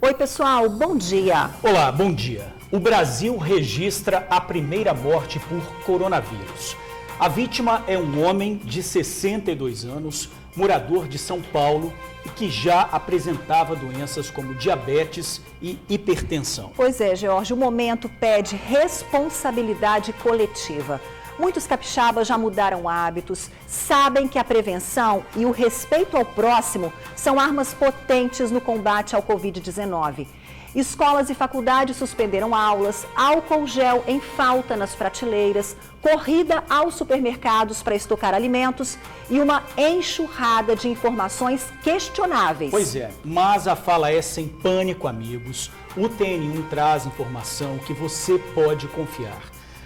Oi, pessoal, bom dia. Olá, bom dia. O Brasil registra a primeira morte por coronavírus. A vítima é um homem de 62 anos, morador de São Paulo e que já apresentava doenças como diabetes e hipertensão. Pois é, George, o momento pede responsabilidade coletiva. Muitos capixabas já mudaram hábitos, sabem que a prevenção e o respeito ao próximo são armas potentes no combate ao Covid-19. Escolas e faculdades suspenderam aulas, álcool gel em falta nas prateleiras, corrida aos supermercados para estocar alimentos e uma enxurrada de informações questionáveis. Pois é, mas a fala é sem pânico, amigos. O TN1 traz informação que você pode confiar.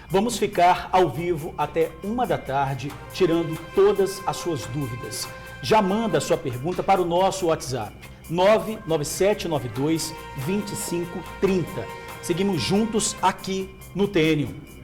Vamos ficar ao vivo até 1 da tarde, tirando todas as suas dúvidas. Já manda a sua pergunta para o nosso WhatsApp, 99792-2530. Seguimos juntos aqui no TN1.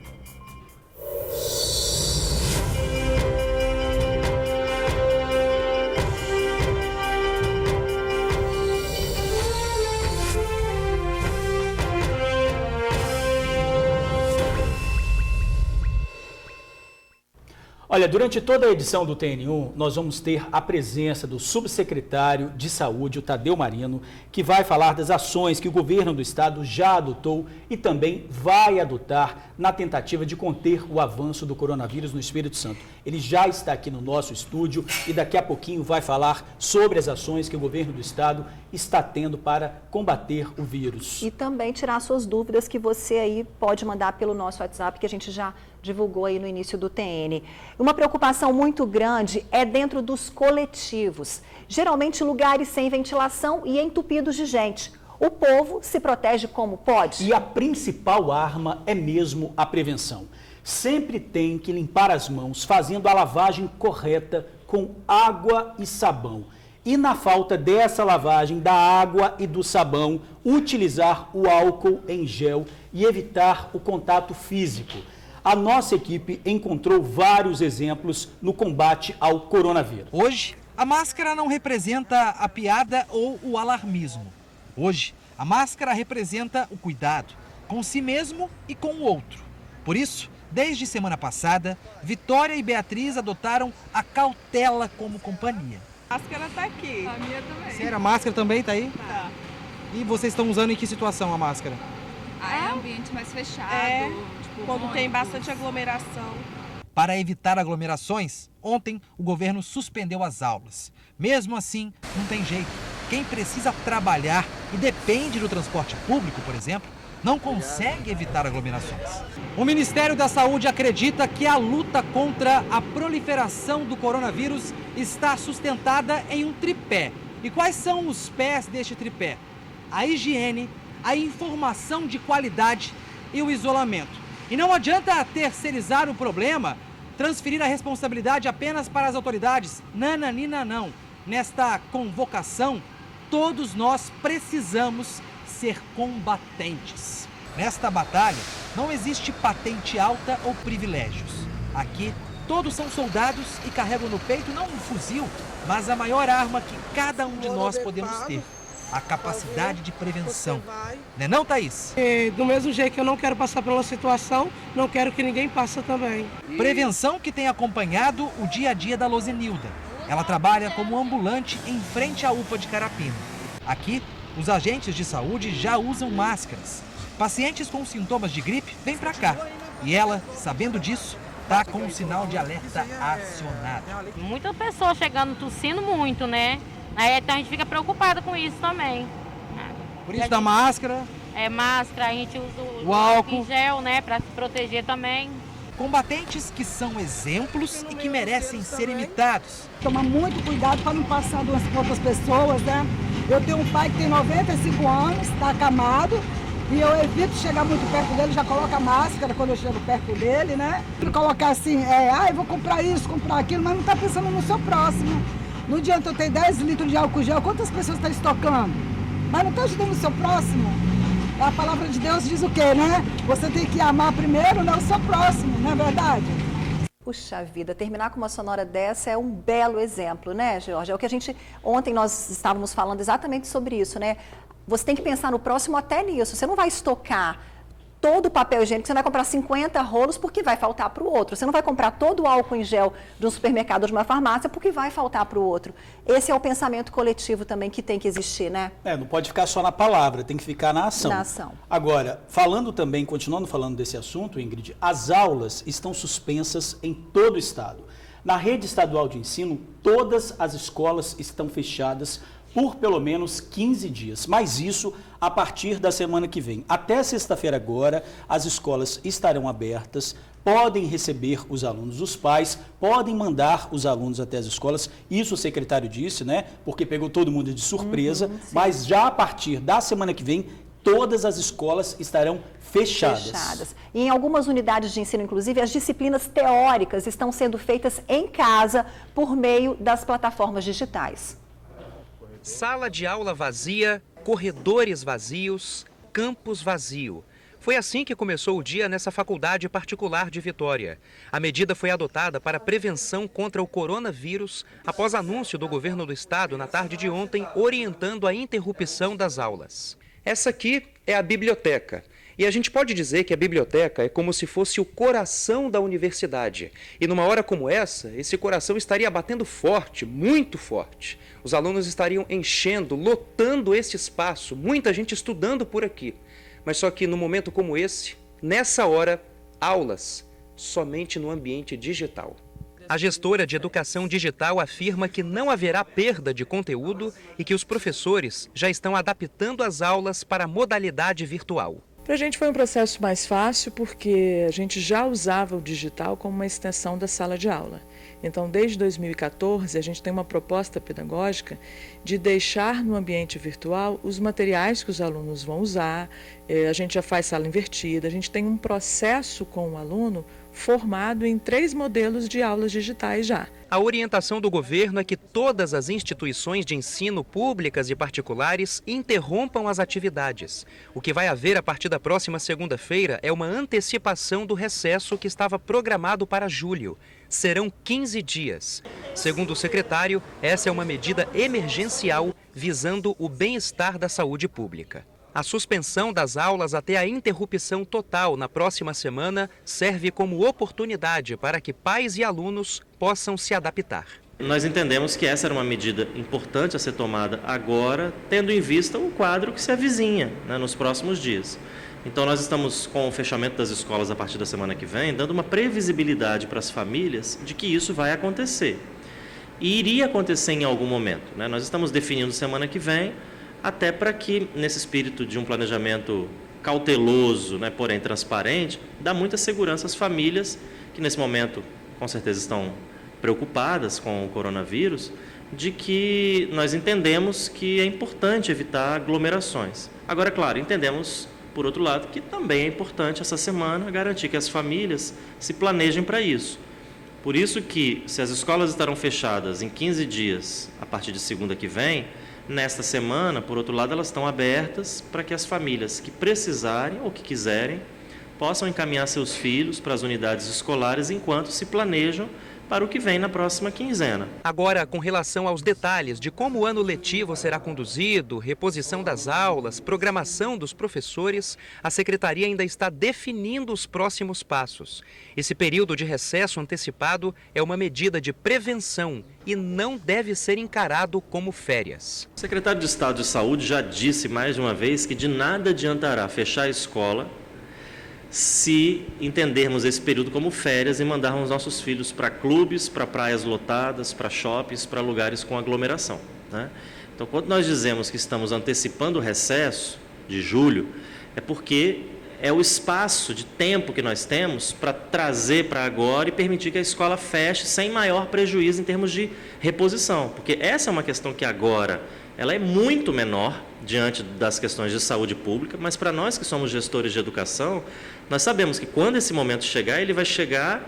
Olha, durante toda a edição do TN1, nós vamos ter a presença do subsecretário de Saúde, o Tadeu Marino, que vai falar das ações que o governo do estado já adotou e também vai adotar na tentativa de conter o avanço do coronavírus no Espírito Santo. Ele já está aqui no nosso estúdio e daqui a pouquinho vai falar sobre as ações que o governo do estado está tendo para combater o vírus. E também tirar suas dúvidas que você aí pode mandar pelo nosso WhatsApp, que a gente já divulgou aí no início do TN. Uma preocupação muito grande é dentro dos coletivos, geralmente lugares sem ventilação e entupidos de gente. O povo se protege como pode. E a principal arma é mesmo a prevenção. Sempre tem que limpar as mãos fazendo a lavagem correta com água e sabão. E na falta dessa lavagem, da água e do sabão, utilizar o álcool em gel e evitar o contato físico. A nossa equipe encontrou vários exemplos no combate ao coronavírus. Hoje, a máscara não representa a piada ou o alarmismo. Hoje, a máscara representa o cuidado com si mesmo e com o outro. Por isso, desde semana passada, Vitória e Beatriz adotaram a cautela como companhia. A máscara tá aqui. A minha também. Sério, a máscara também tá aí? Tá. E vocês estão usando em que situação a máscara? É ambiente mais fechado. Tipo, quando tem bastante aglomeração. Para evitar aglomerações, ontem o governo suspendeu as aulas. Mesmo assim, não tem jeito. Quem precisa trabalhar e depende do transporte público, por exemplo, não consegue evitar aglomerações. O Ministério da Saúde acredita que a luta contra a proliferação do coronavírus está sustentada em um tripé. E quais são os pés deste tripé? A higiene, a informação de qualidade e o isolamento. E não adianta terceirizar o problema, transferir a responsabilidade apenas para as autoridades. Nananina não. Nesta convocação, todos nós precisamos ser combatentes. Nesta batalha, não existe patente alta ou privilégios. Aqui, todos são soldados e carregam no peito não um fuzil, mas a maior arma que cada um de nós podemos ter. A capacidade de prevenção. Né não, Thaís? Do mesmo jeito que eu não quero passar pela situação, não quero que ninguém passe também. Prevenção que tem acompanhado o dia a dia da Lozenilda. Ela trabalha como ambulante em frente à UPA de Carapina. Aqui, os agentes de saúde já usam máscaras. Pacientes com sintomas de gripe vêm para cá. E ela, sabendo disso, está com o sinal de alerta acionado. Muita pessoa chegando tossindo muito, né? Aí, então a gente fica preocupada com isso também. Por isso da máscara. É máscara, a gente usa o álcool em gel, né, para se proteger também. Combatentes que são exemplos e que merecem ser imitados. Tomar muito cuidado para não passar doença para outras pessoas, né? Eu tenho um pai que tem 95 anos, está acamado, e eu evito chegar muito perto dele, já coloco a máscara quando eu chego perto dele, né? Colocar assim, eu vou comprar isso, comprar aquilo, mas não está pensando no seu próximo. Não adianta eu ter 10 litros de álcool gel, quantas pessoas está estocando? Mas não está ajudando o seu próximo. A palavra de Deus diz o quê, né? Você tem que amar primeiro, né, o seu próximo, não é verdade? Puxa vida, terminar com uma sonora dessa é um belo exemplo, né, George? É o que ontem nós estávamos falando exatamente sobre isso, né? você tem que pensar no próximo até nisso. Você não vai estocar todo o papel higiênico, você vai comprar 50 rolos porque vai faltar para o outro. Você não vai comprar todo o álcool em gel de um supermercado ou de uma farmácia porque vai faltar para o outro. Esse é o pensamento coletivo também que tem que existir, né? Não pode ficar só na palavra, tem que ficar na ação. Na ação. Agora, falando também, continuando falando desse assunto, Ingrid, as aulas estão suspensas em todo o estado. Na rede estadual de ensino, todas as escolas estão fechadas por pelo menos 15 dias, mas isso a partir da semana que vem. Até sexta-feira agora, as escolas estarão abertas, podem receber os alunos, os pais podem mandar os alunos até as escolas, isso o secretário disse, né, porque pegou todo mundo de surpresa, mas já a partir da semana que vem, todas as escolas estarão fechadas. E em algumas unidades de ensino, inclusive, as disciplinas teóricas estão sendo feitas em casa por meio das plataformas digitais. Sala de aula vazia, corredores vazios, campus vazio. Foi assim que começou o dia nessa faculdade particular de Vitória. A medida foi adotada para prevenção contra o coronavírus após anúncio do governo do estado na tarde de ontem, orientando a interrupção das aulas. Essa aqui é a biblioteca. E a gente pode dizer que a biblioteca é como se fosse o coração da universidade. E numa hora como essa, esse coração estaria batendo forte, muito forte. Os alunos estariam enchendo, lotando esse espaço, muita gente estudando por aqui. Mas só que no momento como esse, nessa hora, aulas somente no ambiente digital. A gestora de educação digital afirma que não haverá perda de conteúdo e que os professores já estão adaptando as aulas para a modalidade virtual. Para a gente foi um processo mais fácil porque a gente já usava o digital como uma extensão da sala de aula. Então, desde 2014, a gente tem uma proposta pedagógica de deixar no ambiente virtual os materiais que os alunos vão usar, a gente já faz sala invertida, a gente tem um processo com o aluno formado em 3 modelos de aulas digitais já. A orientação do governo é que todas as instituições de ensino públicas e particulares interrompam as atividades. O que vai haver a partir da próxima segunda-feira é uma antecipação do recesso que estava programado para julho. Serão 15 dias. Segundo o secretário, essa é uma medida emergencial visando o bem-estar da saúde pública. A suspensão das aulas até a interrupção total na próxima semana serve como oportunidade para que pais e alunos possam se adaptar. Nós entendemos que essa era uma medida importante a ser tomada agora, tendo em vista o quadro que se avizinha, né, nos próximos dias. Então nós estamos com o fechamento das escolas a partir da semana que vem, dando uma previsibilidade para as famílias de que isso vai acontecer. E iria acontecer em algum momento, né? Nós estamos definindo semana que vem, até para que, nesse espírito de um planejamento cauteloso, né, porém transparente, dá muita segurança às famílias que nesse momento com certeza estão preocupadas com o coronavírus, de que nós entendemos que é importante evitar aglomerações. Agora, claro, entendemos, por outro lado, que também é importante essa semana garantir que as famílias se planejem para isso. Por isso que, se as escolas estarão fechadas em 15 dias, a partir de segunda que vem, nesta semana, por outro lado, elas estão abertas para que as famílias que precisarem ou que quiserem possam encaminhar seus filhos para as unidades escolares enquanto se planejam para o que vem na próxima quinzena. Agora, com relação aos detalhes de como o ano letivo será conduzido, reposição das aulas, programação dos professores, a Secretaria ainda está definindo os próximos passos. Esse período de recesso antecipado é uma medida de prevenção e não deve ser encarado como férias. O secretário de Estado de Saúde já disse mais de uma vez que de nada adiantará fechar a escola se entendermos esse período como férias e mandarmos nossos filhos para clubes, para praias lotadas, para shoppings, para lugares com aglomeração, né? Então, quando nós dizemos que estamos antecipando o recesso de julho, é porque é o espaço de tempo que nós temos para trazer para agora e permitir que a escola feche sem maior prejuízo em termos de reposição, porque essa é uma questão que agora ela é muito menor diante das questões de saúde pública, mas para nós que somos gestores de educação, nós sabemos que quando esse momento chegar, ele vai chegar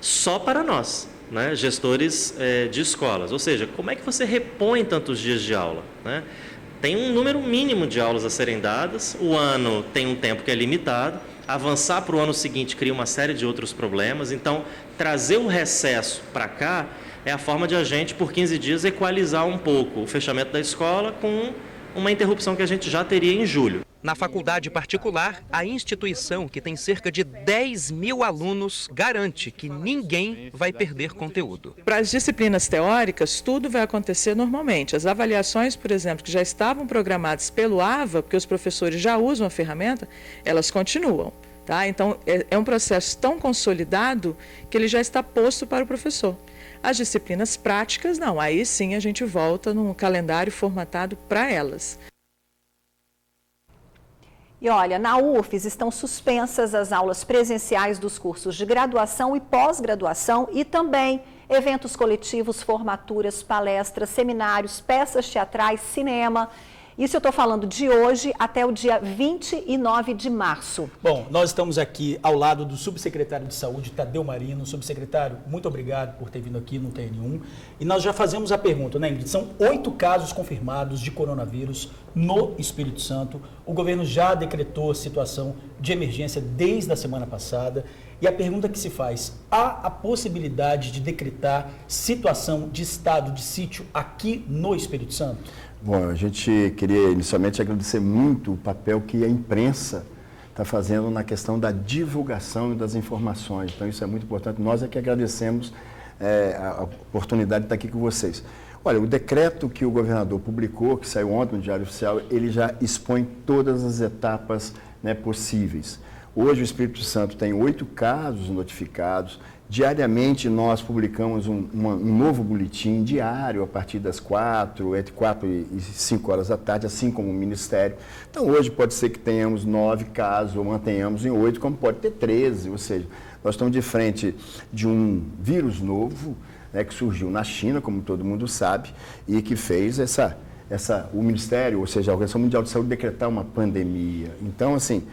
só para nós, né, gestores de escolas. Ou seja, como é que você repõe tantos dias de aula, né? Tem um número mínimo de aulas a serem dadas, o ano tem um tempo que é limitado, avançar para o ano seguinte cria uma série de outros problemas, então trazer o recesso para cá é a forma de a gente, por 15 dias, equalizar um pouco o fechamento da escola com uma interrupção que a gente já teria em julho. Na faculdade particular, a instituição, que tem cerca de 10 mil alunos, garante que ninguém vai perder conteúdo. Para as disciplinas teóricas, tudo vai acontecer normalmente. As avaliações, por exemplo, que já estavam programadas pelo AVA, porque os professores já usam a ferramenta, elas continuam. Tá? Então, é um processo tão consolidado que ele já está posto para o professor. As disciplinas práticas, não. Aí sim a gente volta num calendário formatado para elas. E olha, na UFES estão suspensas as aulas presenciais dos cursos de graduação e pós-graduação e também eventos coletivos, formaturas, palestras, seminários, peças teatrais, cinema. Isso eu estou falando de hoje até o dia 29 de março. Bom, nós estamos aqui ao lado do subsecretário de Saúde, Tadeu Marino. Subsecretário, muito obrigado por ter vindo aqui no TN1. E nós já fazemos a pergunta, né, Ingrid? São 8 casos confirmados de coronavírus no Espírito Santo. O governo já decretou situação de emergência desde a semana passada. E a pergunta que se faz, há a possibilidade de decretar situação de estado de sítio aqui no Espírito Santo? Bom, a gente queria inicialmente agradecer muito o papel que a imprensa está fazendo na questão da divulgação das informações. Então, isso é muito importante. Nós é que agradecemos a oportunidade de estar aqui com vocês. Olha, o decreto que o governador publicou, que saiu ontem no Diário Oficial, ele já expõe todas as etapas, né, possíveis. Hoje o Espírito Santo tem 8 casos notificados. Diariamente nós publicamos um novo boletim diário a partir das 4, entre 4 e 5 horas da tarde, assim como o Ministério. Então hoje pode ser que tenhamos 9 casos ou mantenhamos em 8, como pode ter 13, ou seja, nós estamos de frente de um vírus novo, né, que surgiu na China, como todo mundo sabe, e que fez o Ministério, ou seja, a Organização Mundial de Saúde, decretar uma pandemia. Então, assim,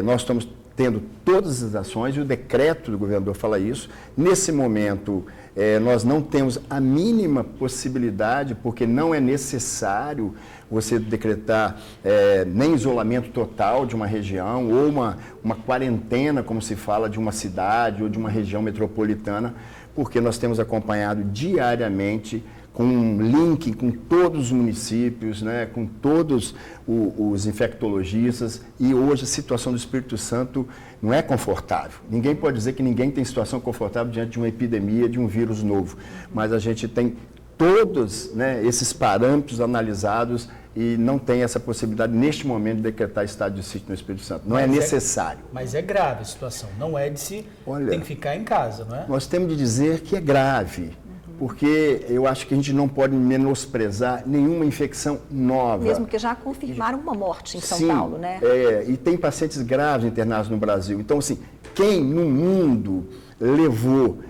nós estamos tendo todas as ações, e o decreto do governador fala isso. Nesse momento, nós não temos a mínima possibilidade, porque não é necessário você decretar nem isolamento total de uma região, ou uma quarentena, como se fala, de uma cidade ou de uma região metropolitana, porque nós temos acompanhado diariamente com um link com todos os municípios, né, com todos os infectologistas, e hoje a situação do Espírito Santo não é confortável. Ninguém pode dizer que ninguém tem situação confortável diante de uma epidemia, de um vírus novo, mas a gente tem todos, né, esses parâmetros analisados e não tem essa possibilidade neste momento de decretar estado de sítio no Espírito Santo. Não é necessário. Mas é grave a situação, não é de se tem que ficar em casa, não é? Nós temos de dizer que é grave. Porque eu acho que a gente não pode menosprezar nenhuma infecção nova. Mesmo que já confirmaram uma morte em São Sim, Paulo, né? E tem pacientes graves internados no Brasil. Então, assim, quem no mundo levou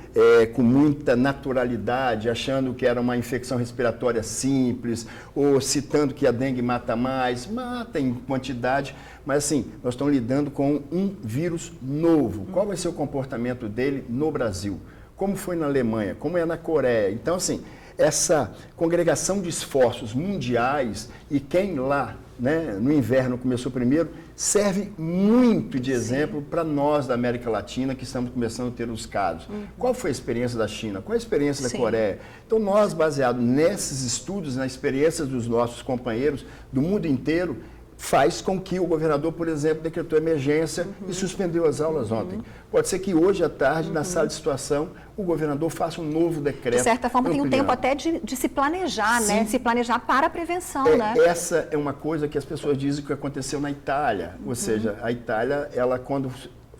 com muita naturalidade, achando que era uma infecção respiratória simples, ou citando que a dengue mata mais, mata em quantidade, mas assim, nós estamos lidando com um vírus novo. Qual vai ser o comportamento dele no Brasil? Como foi na Alemanha, como é na Coreia. Então, assim, essa congregação de esforços mundiais, e quem lá, né, no inverno começou primeiro, serve muito de exemplo para nós da América Latina, que estamos começando a ter os casos. Qual foi a experiência da China? Qual a experiência da Coreia? Então, nós, baseado nesses estudos, na experiência dos nossos companheiros do mundo inteiro, faz com que o governador, por exemplo, decretou emergência e suspendeu as aulas ontem. Pode ser que hoje à tarde, na sala de situação, o governador faça um novo decreto. De certa forma, tem um tempo até de se planejar, né? Se planejar para a prevenção, né? Essa é uma coisa que as pessoas dizem que aconteceu na Itália. Ou seja, a Itália, ela quando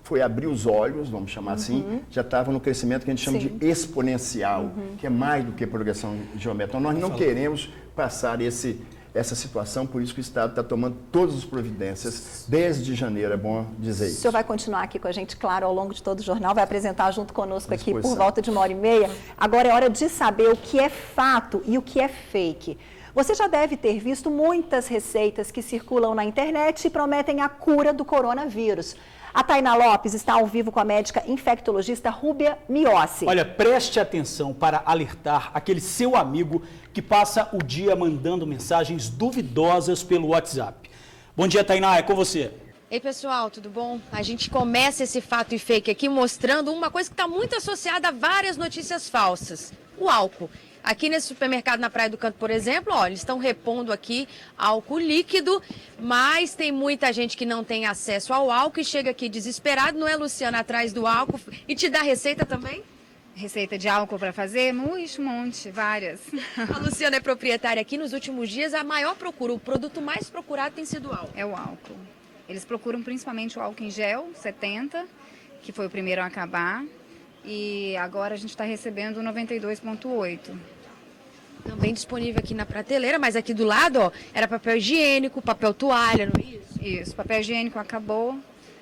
foi abrir os olhos, vamos chamar assim, já estava no crescimento que a gente chama de exponencial, que é mais do que progressão geométrica. Então, nós não queremos passar essa situação, por isso que o Estado está tomando todas as providências desde janeiro, é bom dizer isso. O senhor vai continuar aqui com a gente, claro, ao longo de todo o jornal, vai apresentar junto conosco aqui por volta de 1h30. Agora é hora de saber o que é fato e o que é fake. Você já deve ter visto muitas receitas que circulam na internet e prometem a cura do coronavírus. A Tainá Lopes está ao vivo com a médica infectologista Rúbia Miossi. Olha, preste atenção para alertar aquele seu amigo que passa o dia mandando mensagens duvidosas pelo WhatsApp. Bom dia, Tainá, é com você. Ei, pessoal, tudo bom? A gente começa esse fato e fake aqui mostrando uma coisa que está muito associada a várias notícias falsas. O álcool. Aqui nesse supermercado na Praia do Canto, por exemplo, ó, eles estão repondo aqui álcool líquido, mas tem muita gente que não tem acesso ao álcool e chega aqui desesperado, não é, Luciana, atrás do álcool e te dá receita também? Receita de álcool para fazer? Um monte, várias. A Luciana é proprietária aqui. Nos últimos dias, a maior procura, o produto mais procurado tem sido o álcool. É o álcool. Eles procuram principalmente o álcool em gel, 70, que foi o primeiro a acabar. E agora a gente está recebendo o 92,8. Também disponível aqui na prateleira, mas aqui do lado, ó, era papel higiênico, papel toalha, não é isso? Isso, papel higiênico acabou.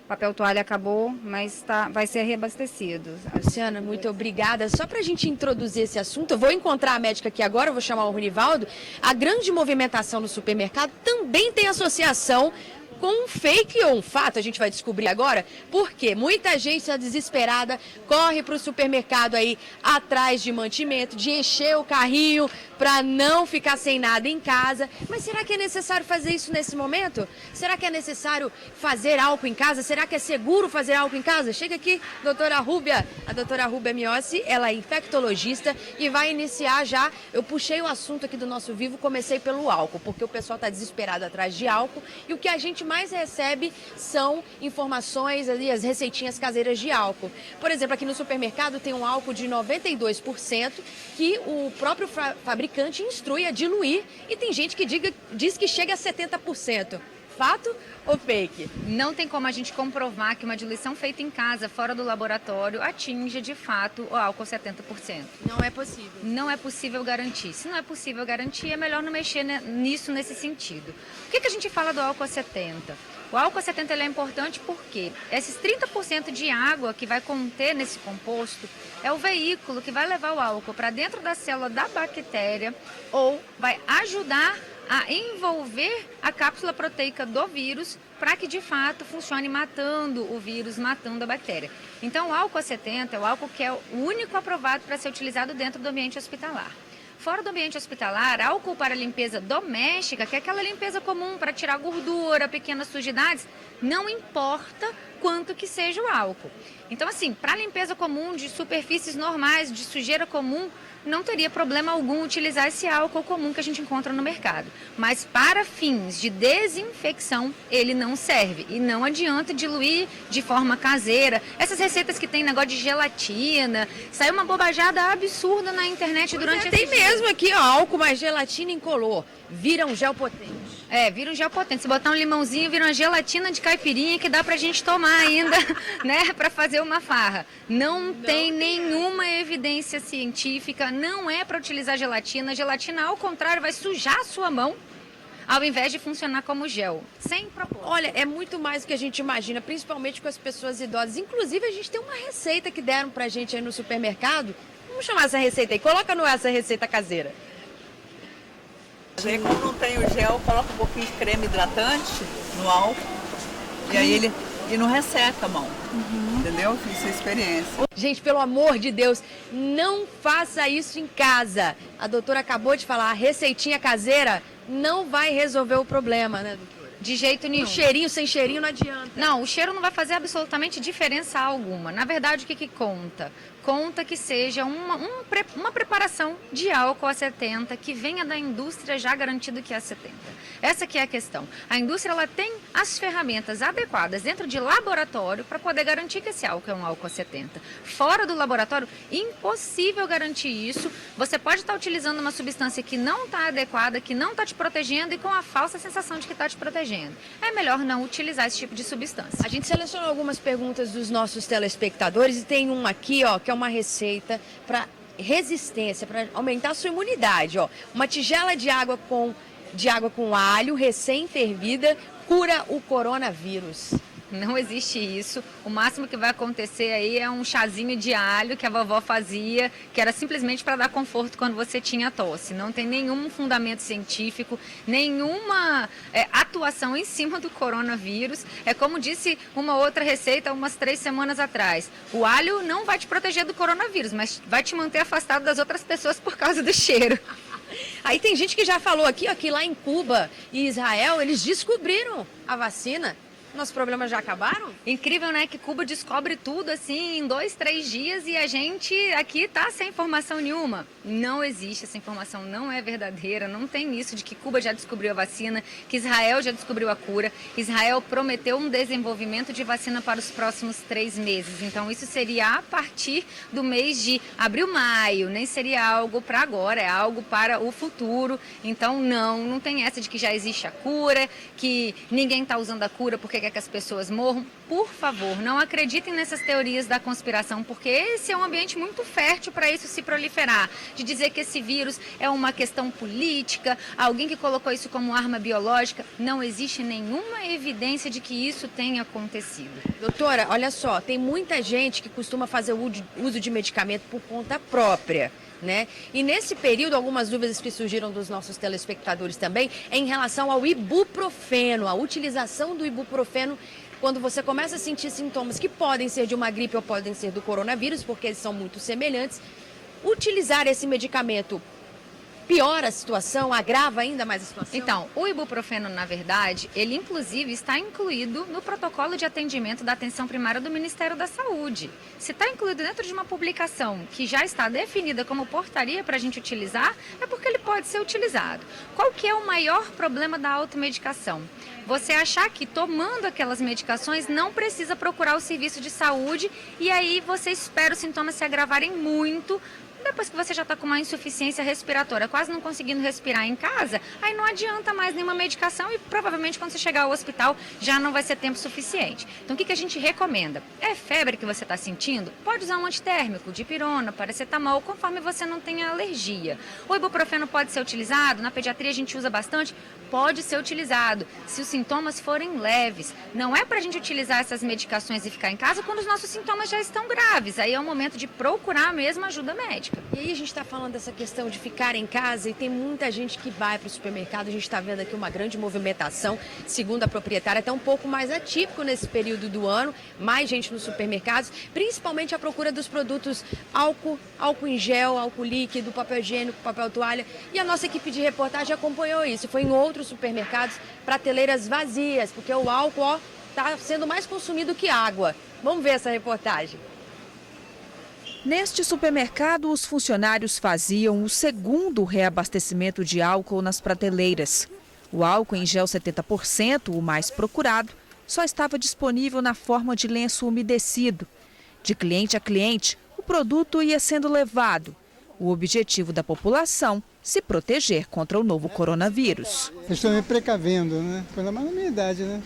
Papel toalha acabou, mas vai ser reabastecido. Luciana, muito obrigada. Só para a gente introduzir esse assunto, eu vou encontrar a médica aqui agora, eu vou chamar o Runivaldo. A grande movimentação no supermercado também tem associação com um fake ou um fato, a gente vai descobrir agora, porque muita gente está desesperada, corre para o supermercado aí atrás de mantimento, de encher o carrinho para não ficar sem nada em casa. Mas será que é necessário fazer isso nesse momento? Será que é necessário fazer álcool em casa? Será que é seguro fazer álcool em casa? Chega aqui, doutora Rúbia. A doutora Rúbia Miossi, ela é infectologista e vai iniciar já. Eu puxei o assunto aqui do nosso Vivo, comecei pelo álcool, porque o pessoal está desesperado atrás de álcool e o que a gente mais recebe são informações ali, as receitinhas caseiras de álcool. Por exemplo, aqui no supermercado tem um álcool de 92% que o próprio fabricante instrui a diluir e tem gente que diz que chega a 70%. Fato ou fake? Não tem como a gente comprovar que uma diluição feita em casa, fora do laboratório, atinge de fato o álcool 70%. Não é possível. Não é possível garantir. Se não é possível garantir, é melhor não mexer nisso nesse sentido. Por que a gente fala do álcool 70? O álcool 70 ele é importante porque esses 30% de água que vai conter nesse composto é o veículo que vai levar o álcool para dentro da célula da bactéria ou vai ajudar a envolver a cápsula proteica do vírus para que de fato funcione matando o vírus, matando a bactéria. Então o álcool 70 é o álcool que é o único aprovado para ser utilizado dentro do ambiente hospitalar. Fora do ambiente hospitalar, álcool para limpeza doméstica, que é aquela limpeza comum para tirar gordura, pequenas sujidades, não importa quanto que seja o álcool. Então assim, para limpeza comum de superfícies normais, de sujeira comum, não teria problema algum utilizar esse álcool comum que a gente encontra no mercado. Mas para fins de desinfecção, ele não serve. E não adianta diluir de forma caseira. Essas receitas que tem negócio de gelatina, saiu uma bobajada absurda na internet durante esse Tem mesmo aqui, ó, álcool mais gelatina incolor. Vira um gel potente. É, vira um gel potente. Se botar um limãozinho, vira uma gelatina de caipirinha que dá pra gente tomar ainda, né, pra fazer uma farra. Não tem nenhuma evidência científica, não é pra utilizar gelatina. Gelatina, ao contrário, vai sujar a sua mão, ao invés de funcionar como gel. Sem propósito. Olha, é muito mais do que a gente imagina, principalmente com as pessoas idosas. Inclusive, a gente tem uma receita que deram pra gente aí no supermercado. Vamos chamar essa receita aí. Coloca no ar essa receita caseira. Aí, como não tem o gel, coloca um pouquinho de creme hidratante no álcool e aí ele não resseca a mão, entendeu? Isso é experiência. Gente, pelo amor de Deus, não faça isso em casa. A doutora acabou de falar, a receitinha caseira não vai resolver o problema, né, doutora? De jeito nenhum. O cheirinho sem cheirinho não adianta. Não, o cheiro não vai fazer absolutamente diferença alguma. Na verdade, o que conta? Conta que seja uma preparação de álcool a 70 que venha da indústria já garantido que é a 70. Essa que é a questão. A indústria ela tem as ferramentas adequadas dentro de laboratório para poder garantir que esse álcool é um álcool a 70. Fora do laboratório, impossível garantir isso. Você pode estar utilizando uma substância que não está adequada, que não está te protegendo e com a falsa sensação de que está te protegendo. É melhor não utilizar esse tipo de substância. A gente selecionou algumas perguntas dos nossos telespectadores e tem uma aqui, ó, que é uma receita para resistência, para aumentar a sua imunidade, ó. Uma tigela de água com alho recém-fervida cura o coronavírus. Não existe isso. O máximo que vai acontecer aí é um chazinho de alho que a vovó fazia, que era simplesmente para dar conforto quando você tinha tosse. Não tem nenhum fundamento científico, nenhuma atuação em cima do coronavírus. É como disse uma outra receita umas 3 semanas atrás. O alho não vai te proteger do coronavírus, mas vai te manter afastado das outras pessoas por causa do cheiro. Aí tem gente que já falou aqui, ó, que lá em Cuba e Israel eles descobriram a vacina. Nossos problemas já acabaram? Incrível, né? Que Cuba descobre tudo assim em 2, 3 dias e a gente aqui tá sem informação nenhuma. Não existe, essa informação não é verdadeira, não tem isso de que Cuba já descobriu a vacina, que Israel já descobriu a cura. Israel prometeu um desenvolvimento de vacina para os próximos 3 meses. Então isso seria a partir do mês de abril, maio, nem seria algo para agora, é algo para o futuro. Então não tem essa de que já existe a cura, que ninguém está usando a cura porque quer que as pessoas morram. Por favor, não acreditem nessas teorias da conspiração, porque esse é um ambiente muito fértil para isso se proliferar. De dizer que esse vírus é uma questão política, alguém que colocou isso como arma biológica, não existe nenhuma evidência de que isso tenha acontecido. Doutora, olha só, tem muita gente que costuma fazer o uso de medicamento por conta própria, né? E nesse período, algumas dúvidas que surgiram dos nossos telespectadores também é em relação ao ibuprofeno, a utilização do ibuprofeno quando você começa a sentir sintomas que podem ser de uma gripe ou podem ser do coronavírus, porque eles são muito semelhantes. Utilizar esse medicamento piora a situação, agrava ainda mais a situação? Então, o ibuprofeno, na verdade, ele inclusive está incluído no protocolo de atendimento da atenção primária do Ministério da Saúde. Se está incluído dentro de uma publicação que já está definida como portaria para a gente utilizar, é porque ele pode ser utilizado. Qual que é o maior problema da automedicação? Você achar que tomando aquelas medicações não precisa procurar o serviço de saúde e aí você espera os sintomas se agravarem muito. Depois que você já está com uma insuficiência respiratória, quase não conseguindo respirar em casa, aí não adianta mais nenhuma medicação e provavelmente quando você chegar ao hospital já não vai ser tempo suficiente. Então o que a gente recomenda? É febre que você está sentindo? Pode usar um antitérmico, dipirona, paracetamol, conforme você não tenha alergia. O ibuprofeno pode ser utilizado, na pediatria a gente usa bastante, pode ser utilizado se os sintomas forem leves. Não é para a gente utilizar essas medicações e ficar em casa quando os nossos sintomas já estão graves. Aí é o momento de procurar mesmo ajuda médica. E aí a gente está falando dessa questão de ficar em casa e tem muita gente que vai para o supermercado. A gente está vendo aqui uma grande movimentação, segundo a proprietária, até um pouco mais atípico nesse período do ano. Mais gente nos supermercados, principalmente à procura dos produtos álcool em gel, álcool líquido, papel higiênico, papel toalha. E a nossa equipe de reportagem acompanhou isso. Foi em outros supermercados, prateleiras vazias, porque o álcool está sendo mais consumido que água. Vamos ver essa reportagem. Neste supermercado, os funcionários faziam o segundo reabastecimento de álcool nas prateleiras. O álcool em gel 70%, o mais procurado, só estava disponível na forma de lenço umedecido. De cliente a cliente, o produto ia sendo levado. O objetivo da população, se proteger contra o novo coronavírus. Estou me precavendo, né? Pelo menos na minha idade, né?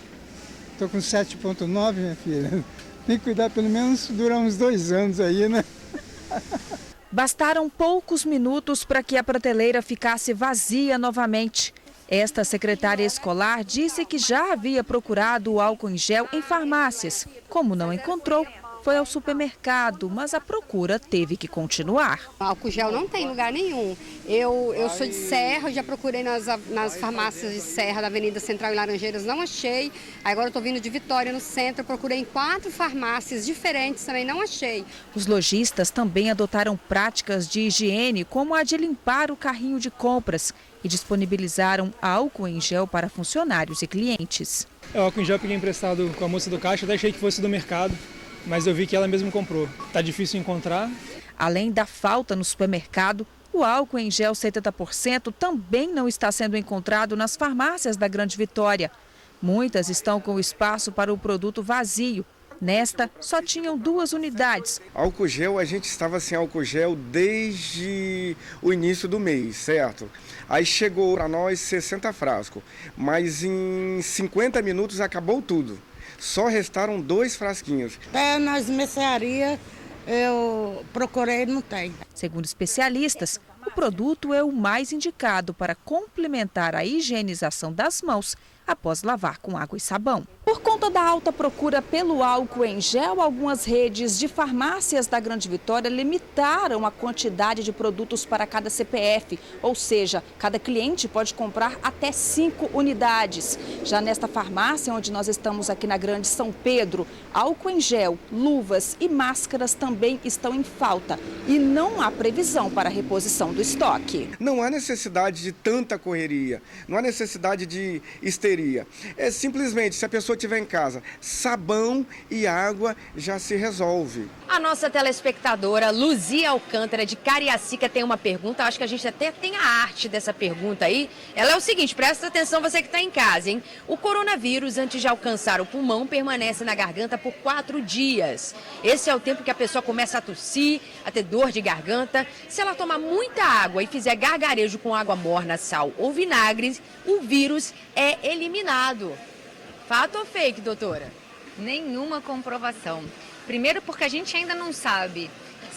Estou com 7,9, minha filha. Tem que cuidar pelo menos durar uns 2 anos aí, né? Bastaram poucos minutos para que a prateleira ficasse vazia novamente. Esta secretária escolar disse que já havia procurado o álcool em gel em farmácias. Como não encontrou, foi ao supermercado, mas a procura teve que continuar. Álcool gel não tem lugar nenhum. Eu sou de Serra, já procurei nas farmácias de Serra, da Avenida Central e Laranjeiras, não achei. Agora eu estou vindo de Vitória, no centro, procurei em 4 farmácias diferentes, também não achei. Os lojistas também adotaram práticas de higiene, como a de limpar o carrinho de compras, e disponibilizaram álcool em gel para funcionários e clientes. O álcool em gel eu peguei emprestado com a moça do caixa, até achei que fosse do mercado, mas eu vi que ela mesma comprou. Tá difícil encontrar. Além da falta no supermercado, o álcool em gel 70% também não está sendo encontrado nas farmácias da Grande Vitória. Muitas estão com espaço para o produto vazio. Nesta, só tinham 2 unidades. Álcool gel, a gente estava sem álcool gel desde o início do mês, certo? Aí chegou para nós 60 frascos, mas em 50 minutos acabou tudo. Só restaram 2 frasquinhos. Até nas mercearias eu procurei e não tem. Segundo especialistas, o produto é o mais indicado para complementar a higienização das mãos após lavar com água e sabão. Por conta da alta procura pelo álcool em gel, algumas redes de farmácias da Grande Vitória limitaram a quantidade de produtos para cada CPF, ou seja, cada cliente pode comprar até 5 unidades. Já nesta farmácia, onde nós estamos aqui na Grande São Pedro, álcool em gel, luvas e máscaras também estão em falta e não há previsão para a reposição do estoque. Não há necessidade de tanta correria, não há necessidade de histeria. É simplesmente, se a pessoa tiver em casa sabão e água, já se resolve. A nossa telespectadora Luzia Alcântara, de Cariacica, tem uma pergunta. Acho que a gente até tem a arte dessa pergunta aí. Ela é o seguinte, presta atenção você que está em casa, hein? O coronavírus, antes de alcançar o pulmão, permanece na garganta por 4 dias. Esse é o tempo que a pessoa começa a tossir, a ter dor de garganta. Se ela tomar muita água e fizer gargarejo com água morna, sal ou vinagre, o vírus é eliminado. Fato ou fake, doutora? Nenhuma comprovação. Primeiro porque a gente ainda não sabe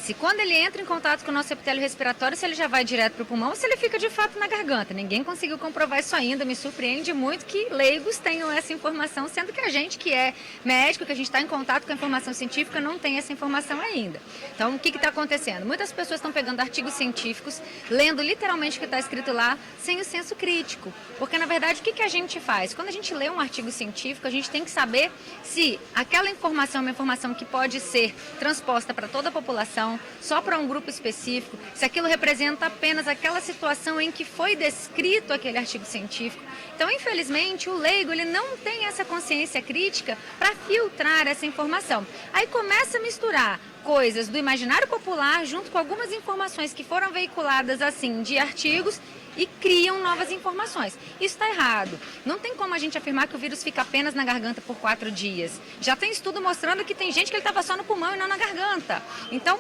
se quando ele entra em contato com o nosso epitélio respiratório, se ele já vai direto para o pulmão ou se ele fica de fato na garganta. Ninguém conseguiu comprovar isso ainda. Me surpreende muito que leigos tenham essa informação, sendo que a gente que é médico, que a gente está em contato com a informação científica, não tem essa informação ainda. Então, o que está acontecendo? Muitas pessoas estão pegando artigos científicos, lendo literalmente o que está escrito lá, sem o senso crítico. Porque, na verdade, o que a gente faz? Quando a gente lê um artigo científico, a gente tem que saber se aquela informação é uma informação que pode ser transposta para toda a população, só para um grupo específico, se aquilo representa apenas aquela situação em que foi descrito aquele artigo científico. Então, infelizmente, o leigo ele não tem essa consciência crítica para filtrar essa informação. Aí começa a misturar coisas do imaginário popular junto com algumas informações que foram veiculadas assim de artigos e criam novas informações. Isso está errado. Não tem como a gente afirmar que o vírus fica apenas na garganta por 4 dias. Já tem estudo mostrando que tem gente que ele estava só no pulmão e não na garganta. Então,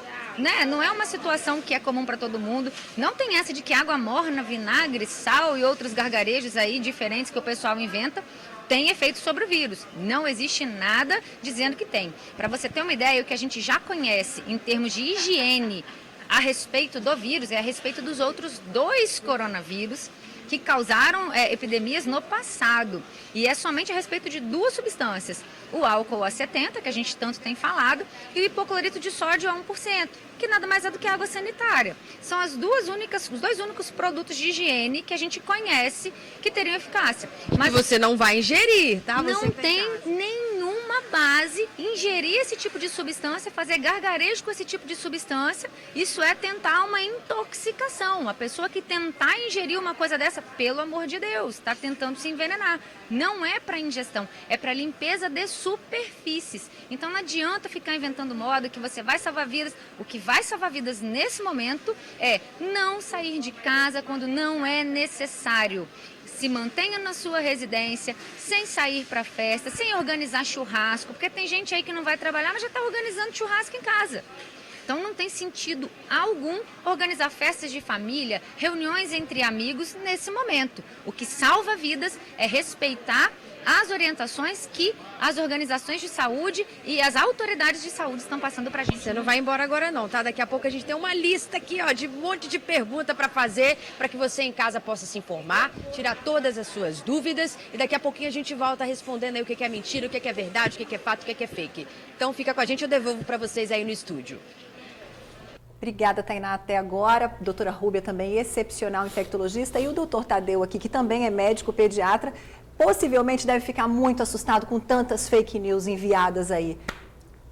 não é uma situação que é comum para todo mundo. Não tem essa de que água morna, vinagre, sal e outros gargarejos aí diferentes que o pessoal inventa tem efeito sobre o vírus. Não existe nada dizendo que tem. Para você ter uma ideia, o que a gente já conhece em termos de higiene a respeito do vírus, é a respeito dos outros 2 coronavírus que causaram epidemias no passado. E é somente a respeito de 2 substâncias, o álcool A70, que a gente tanto tem falado, e o hipoclorito de sódio a 1%, que nada mais é do que água sanitária. São os 2 únicos produtos de higiene que a gente conhece que teriam eficácia. Mas e você não vai ingerir, tá? Não tem nenhuma base ingerir esse tipo de substância, fazer gargarejo com esse tipo de substância. Isso é tentar uma intoxicação. A pessoa que tentar ingerir uma coisa dessa, pelo amor de Deus, está tentando se envenenar. Não é para ingestão, é para limpeza de superfícies. Então não adianta ficar inventando moda que você vai salvar vidas. O que vai salvar vidas nesse momento é não sair de casa quando não é necessário. Se mantenha na sua residência, sem sair para festa, sem organizar churrasco, porque tem gente aí que não vai trabalhar, mas já está organizando churrasco em casa. Então não tem sentido algum organizar festas de família, reuniões entre amigos nesse momento. O que salva vidas é respeitar as orientações que as organizações de saúde e as autoridades de saúde estão passando pra gente. Você não vai embora agora não, tá? Daqui a pouco a gente tem uma lista aqui, ó, de um monte de pergunta para fazer, para que você em casa possa se informar, tirar todas as suas dúvidas e daqui a pouquinho a gente volta respondendo aí o que é mentira, o que é verdade, o que é fato, o que é fake. Então fica com a gente, eu devolvo para vocês aí no estúdio. Obrigada, Tainá, até agora. Doutora Rúbia também, excepcional infectologista, e o doutor Tadeu aqui, que também é médico pediatra, possivelmente deve ficar muito assustado com tantas fake news enviadas aí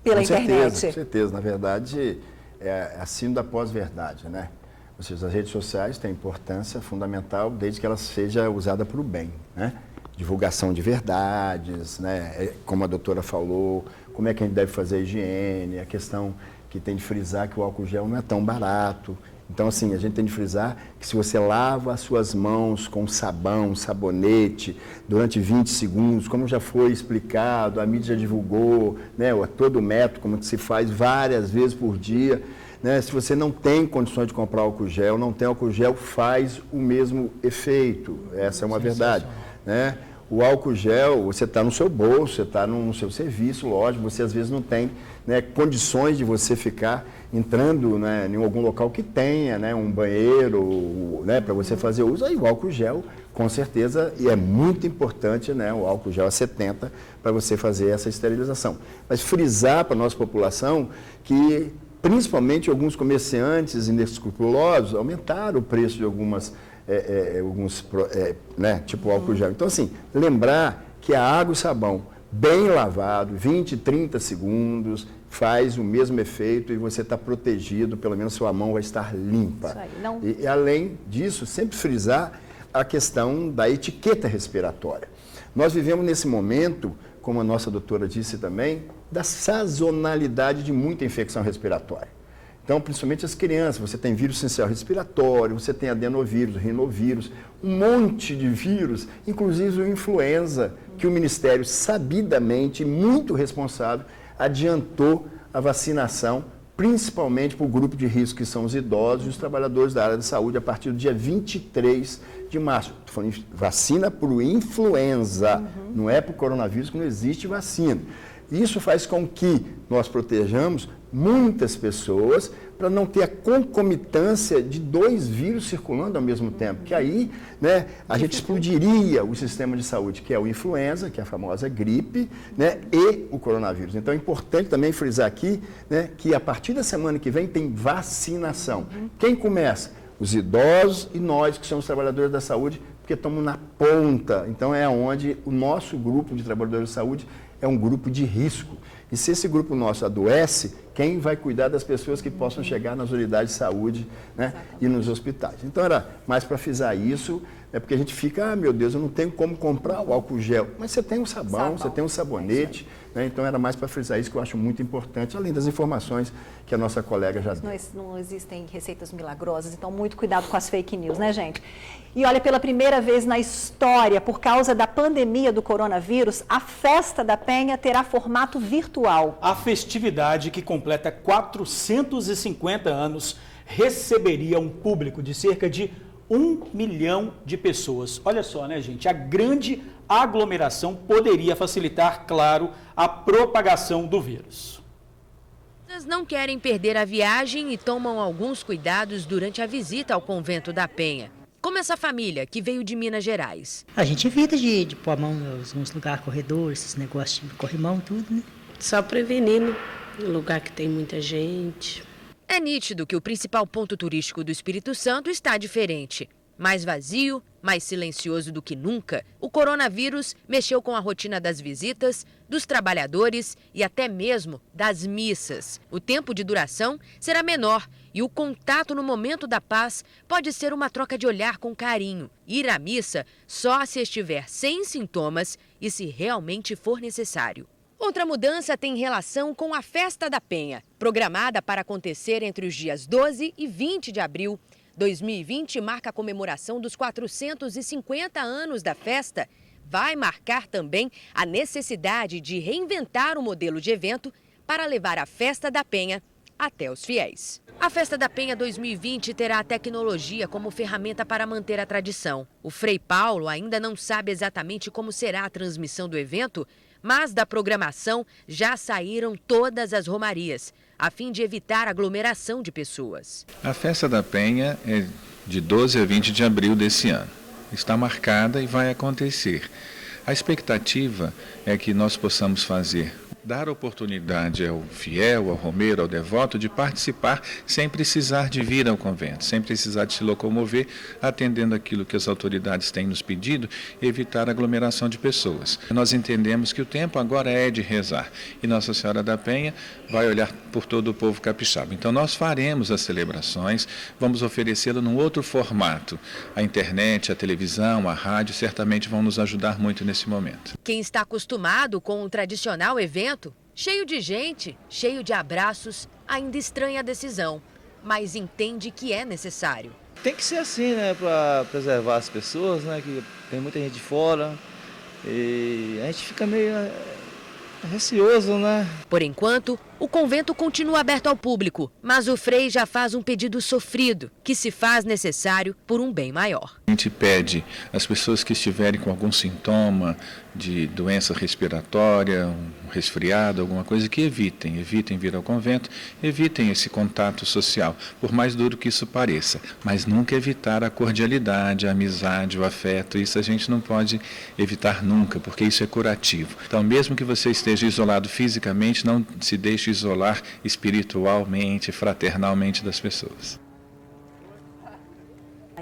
pela internet. Com certeza. Na verdade, é a síndrome da pós-verdade, né? Ou seja, as redes sociais têm importância fundamental desde que ela seja usada para o bem, né? Divulgação de verdades, né? Como a doutora falou, como é que a gente deve fazer a higiene, a questão que tem de frisar que o álcool gel não é tão barato. Então, assim, a gente tem de frisar que se você lava as suas mãos com sabão, sabonete, durante 20 segundos, como já foi explicado, a mídia já divulgou, né, todo o método, como se faz várias vezes por dia, né, se você não tem condições de comprar álcool gel, não tem álcool gel, faz o mesmo efeito. Essa é uma verdade, né? O álcool gel, você está no seu bolso, você está no seu serviço, lógico, você às vezes não tem, né, condições de você ficar entrando, né, em algum local que tenha, né, um banheiro, né, para você fazer uso. Aí o álcool gel, com certeza, e é muito importante, né, o álcool gel A70 para você fazer essa esterilização. Mas frisar para a nossa população que, principalmente alguns comerciantes inescrupulosos, aumentaram o preço de alguns né, tipo álcool gel. Então, assim, lembrar que a água e sabão bem lavado, 20, 30 segundos, faz o mesmo efeito e você está protegido, pelo menos sua mão vai estar limpa. Isso aí, não... E além disso, sempre frisar a questão da etiqueta respiratória. Nós vivemos nesse momento como a nossa doutora disse também, da sazonalidade de muita infecção respiratória. Então, principalmente as crianças, você tem vírus essencial respiratório, você tem adenovírus, rinovírus, um monte de vírus, inclusive o influenza, que o Ministério, sabidamente, muito responsável, adiantou a vacinação, principalmente para o grupo de risco, que são os idosos e os trabalhadores da área de saúde, a partir do dia 23 de março. Estou falando de vacina para o influenza, não é para o coronavírus, que não existe vacina. Isso faz com que nós protejamos muitas pessoas para não ter a concomitância de 2 vírus circulando ao mesmo tempo, que aí, né, a gente explodiria o sistema de saúde, que é o influenza, que é a famosa gripe, né, e o coronavírus. Então é importante também frisar aqui, né, que a partir da semana que vem tem vacinação. Quem começa? Os idosos e nós, que somos trabalhadores da saúde, porque estamos na ponta. Então é onde o nosso grupo de trabalhadores de saúde é um grupo de risco. E se esse grupo nosso adoece, quem vai cuidar das pessoas que possam chegar nas unidades de saúde, né, e nos hospitais? Então era mais para frisar isso, porque a gente fica, meu Deus, eu não tenho como comprar o álcool gel. Mas você tem um sabão. Você tem um sabonete, né? Então era mais para frisar isso, que eu acho muito importante, além das informações que a nossa colega já deu. Não existem receitas milagrosas, então muito cuidado com as fake news, né, gente? E olha, pela primeira vez na história, por causa da pandemia do coronavírus, a Festa da Penha terá formato virtual. A festividade, que completa 450 anos, receberia um público de cerca de 1 milhão de pessoas. Olha só, né, gente? A grande aglomeração poderia facilitar, claro, a propagação do vírus. Não querem perder a viagem e tomam alguns cuidados durante a visita ao convento da Penha. Como essa família que veio de Minas Gerais. A gente evita de pôr a mão nos lugares, corredores, esses negócios de corrimão, tudo, né? Só prevenindo, no lugar que tem muita gente. É nítido que o principal ponto turístico do Espírito Santo está diferente. Mais vazio, mais silencioso do que nunca, o coronavírus mexeu com a rotina das visitas, dos trabalhadores e até mesmo das missas. O tempo de duração será menor e o contato no momento da paz pode ser uma troca de olhar com carinho. Ir à missa só se estiver sem sintomas e se realmente for necessário. Outra mudança tem relação com a Festa da Penha, programada para acontecer entre os dias 12 e 20 de abril. 2020 marca a comemoração dos 450 anos da festa. Vai marcar também a necessidade de reinventar o modelo de evento para levar a Festa da Penha até os fiéis. A Festa da Penha 2020 terá a tecnologia como ferramenta para manter a tradição. O Frei Paulo ainda não sabe exatamente como será a transmissão do evento, mas da programação já saíram todas as romarias, a fim de evitar aglomeração de pessoas. A Festa da Penha é de 12 a 20 de abril desse ano. Está marcada e vai acontecer. A expectativa é que nós possamos dar oportunidade ao fiel, ao romeiro, ao devoto, de participar sem precisar de vir ao convento, sem precisar de se locomover, atendendo aquilo que as autoridades têm nos pedido, evitar aglomeração de pessoas. Nós entendemos que o tempo agora é de rezar e Nossa Senhora da Penha vai olhar por todo o povo capixaba. Então nós faremos as celebrações, vamos oferecê-lo num outro formato. A internet, a televisão, a rádio certamente vão nos ajudar muito nesse momento. Quem está acostumado com o tradicional evento, cheio de gente, cheio de abraços, ainda estranha a decisão, mas entende que é necessário. Tem que ser assim, né, para preservar as pessoas, né, que tem muita gente de fora e a gente fica meio receoso, né? Por enquanto, o convento continua aberto ao público, mas o Frei já faz um pedido sofrido, que se faz necessário por um bem maior. A gente pede às pessoas que estiverem com algum sintoma de doença respiratória, um resfriado, alguma coisa, que evitem vir ao convento, evitem esse contato social, por mais duro que isso pareça, mas nunca evitar a cordialidade, a amizade, o afeto. Isso a gente não pode evitar nunca, porque isso é curativo. Então, mesmo que você esteja isolado fisicamente, não se deixe isolar espiritualmente, fraternalmente das pessoas.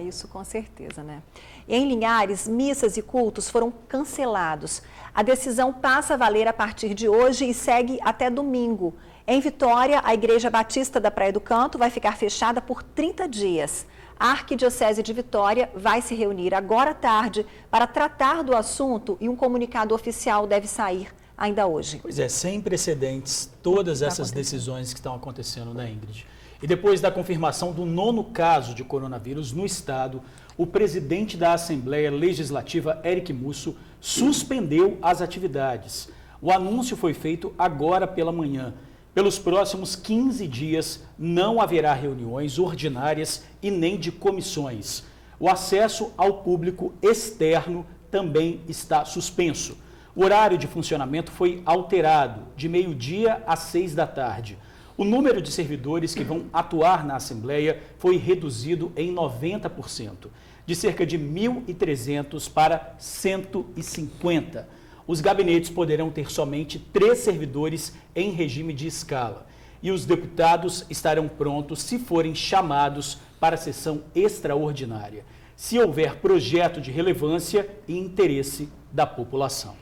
Isso com certeza, né? E em Linhares, missas e cultos foram cancelados. A decisão passa a valer a partir de hoje e segue até domingo. Em Vitória, a Igreja Batista da Praia do Canto vai ficar fechada por 30 dias. A Arquidiocese de Vitória vai se reunir agora à tarde para tratar do assunto e um comunicado oficial deve sair ainda hoje. Pois é, sem precedentes todas essas decisões que estão acontecendo, né, Ingrid? E depois da confirmação do 9º caso de coronavírus no estado, o presidente da Assembleia Legislativa, Eric Musso, suspendeu as atividades. O anúncio foi feito agora pela manhã. Pelos próximos 15 dias, não haverá reuniões ordinárias e nem de comissões. O acesso ao público externo também está suspenso. O horário de funcionamento foi alterado, de meio-dia às 6 da tarde. O número de servidores que vão atuar na Assembleia foi reduzido em 90%, de cerca de 1.300 para 150. Os gabinetes poderão ter somente 3 servidores em regime de escala. E os deputados estarão prontos se forem chamados para a sessão extraordinária, se houver projeto de relevância e interesse da população.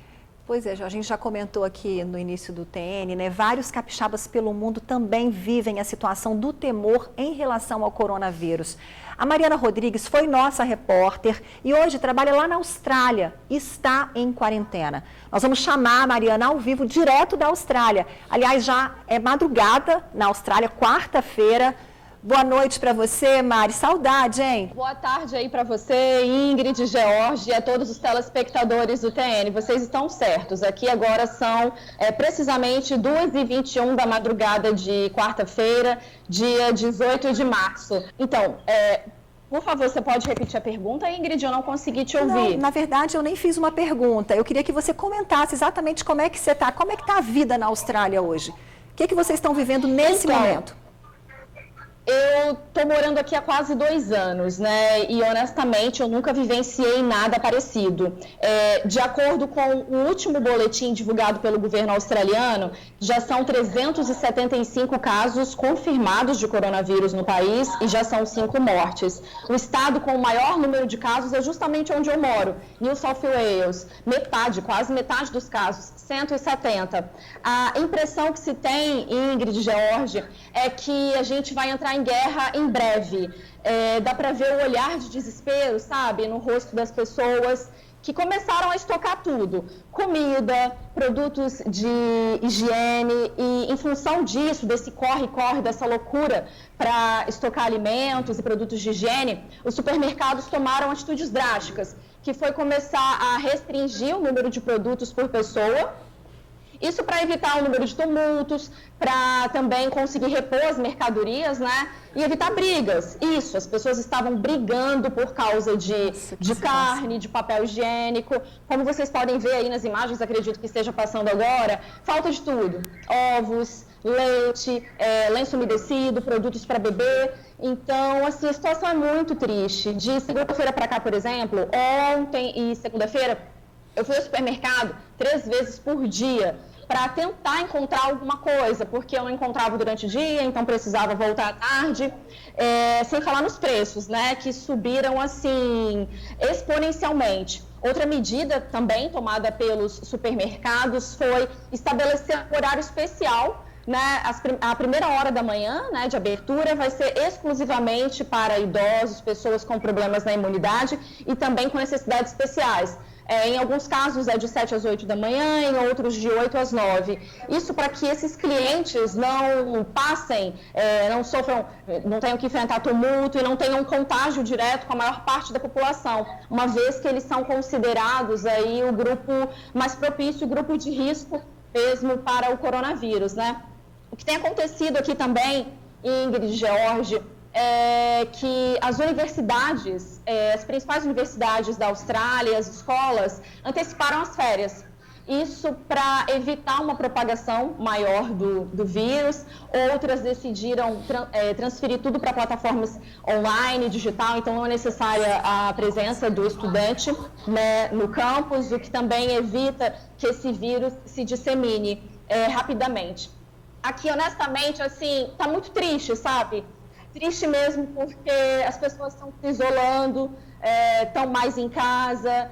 Pois é, a gente já comentou aqui no início do TN, né? Vários capixabas pelo mundo também vivem a situação do temor em relação ao coronavírus. A Mariana Rodrigues foi nossa repórter e hoje trabalha lá na Austrália, está em quarentena. Nós vamos chamar a Mariana ao vivo, direto da Austrália. Aliás, já é madrugada na Austrália, quarta-feira. Boa noite para você, Mari. Saudade, hein? Boa tarde aí para você, Ingrid, George e a todos os telespectadores do TN. Vocês estão certos. Aqui agora são precisamente 2h21 da madrugada de quarta-feira, dia 18 de março. Então, por favor, você pode repetir a pergunta, Ingrid? Eu não consegui te ouvir. Não, na verdade, eu nem fiz uma pergunta. Eu queria que você comentasse exatamente como é que você está, como é que está a vida na Austrália hoje. O que vocês estão vivendo nesse momento? Eu estou morando aqui há quase 2 anos, né? E honestamente eu nunca vivenciei nada parecido. De acordo com o último boletim divulgado pelo governo australiano, já são 375 casos confirmados de coronavírus no país e já são 5 mortes. O estado com o maior número de casos é justamente onde eu moro, New South Wales. Quase metade dos casos, 170. A impressão que se tem, Ingrid, George, é que a gente vai entrar em guerra em breve. Dá para ver o olhar de desespero, sabe, no rosto das pessoas que começaram a estocar tudo. Comida, produtos de higiene e em função disso, desse corre-corre, dessa loucura para estocar alimentos e produtos de higiene, os supermercados tomaram atitudes drásticas, que foi começar a restringir o número de produtos por pessoa. Isso para evitar o número de tumultos, para também conseguir repor as mercadorias, né? E evitar brigas. Isso, as pessoas estavam brigando por causa de carne, de papel higiênico. Como vocês podem ver aí nas imagens, acredito que esteja passando agora, falta de tudo. Ovos, leite, lenço umedecido, produtos para bebê. Então, assim, a situação é muito triste. De segunda-feira para cá, por exemplo, ontem e segunda-feira, eu fui ao supermercado 3 vezes por dia para tentar encontrar alguma coisa, porque eu não encontrava durante o dia, então precisava voltar à tarde. Sem falar nos preços, né, que subiram assim exponencialmente. Outra medida também tomada pelos supermercados foi estabelecer um horário especial, né, a primeira hora da manhã, né, de abertura vai ser exclusivamente para idosos, pessoas com problemas na imunidade e também com necessidades especiais. Em alguns casos é de 7 às 8 da manhã, em outros de 8 às 9. Isso para que esses clientes não passem, não sofram, não tenham que enfrentar tumulto e não tenham contágio direto com a maior parte da população, uma vez que eles são considerados aí o grupo mais propício, o grupo de risco mesmo para o coronavírus, né? O que tem acontecido aqui também, Ingrid, George, é que as universidades, as principais universidades da Austrália, as escolas, anteciparam as férias. Isso para evitar uma propagação maior do vírus. Outras decidiram transferir tudo para plataformas online, digital, então não é necessária a presença do estudante, né, no campus, o que também evita que esse vírus se dissemine rapidamente. Aqui, honestamente, assim, tá muito triste, sabe? Triste mesmo porque as pessoas estão se isolando, estão mais em casa.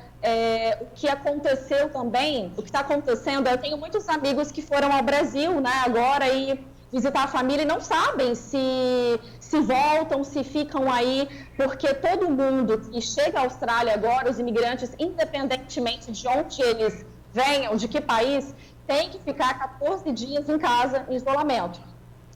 O que aconteceu também, o que está acontecendo, eu tenho muitos amigos que foram ao Brasil, né, agora e visitar a família e não sabem se voltam, se ficam aí, porque todo mundo que chega à Austrália agora, os imigrantes, independentemente de onde eles venham, de que país, tem que ficar 14 dias em casa em isolamento.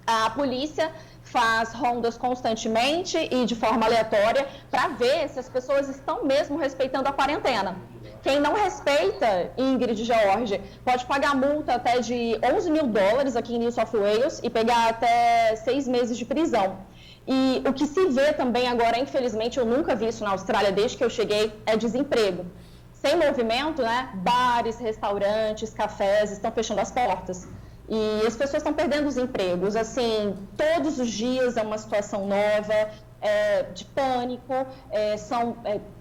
A polícia faz rondas constantemente e de forma aleatória para ver se as pessoas estão mesmo respeitando a quarentena. Quem não respeita, Ingrid e George, pode pagar multa até de $11 mil aqui em New South Wales e pegar até 6 meses de prisão. E o que se vê também agora, infelizmente, eu nunca vi isso na Austrália desde que eu cheguei, é desemprego. Sem movimento, né? Bares, restaurantes, cafés estão fechando as portas. E as pessoas estão perdendo os empregos. Assim, todos os dias é uma situação nova, de pânico,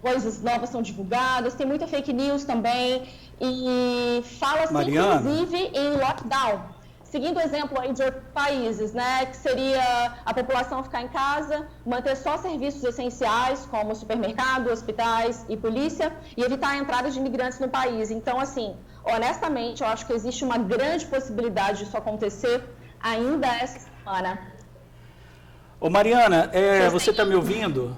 coisas novas são divulgadas, tem muita fake news também. E fala-se, inclusive, em lockdown. Seguindo o exemplo aí de outros países, né, que seria a população ficar em casa, manter só serviços essenciais, como supermercado, hospitais e polícia, e evitar a entrada de imigrantes no país. Então, assim, honestamente, eu acho que existe uma grande possibilidade disso acontecer ainda essa semana. Ô Mariana, você está me ouvindo?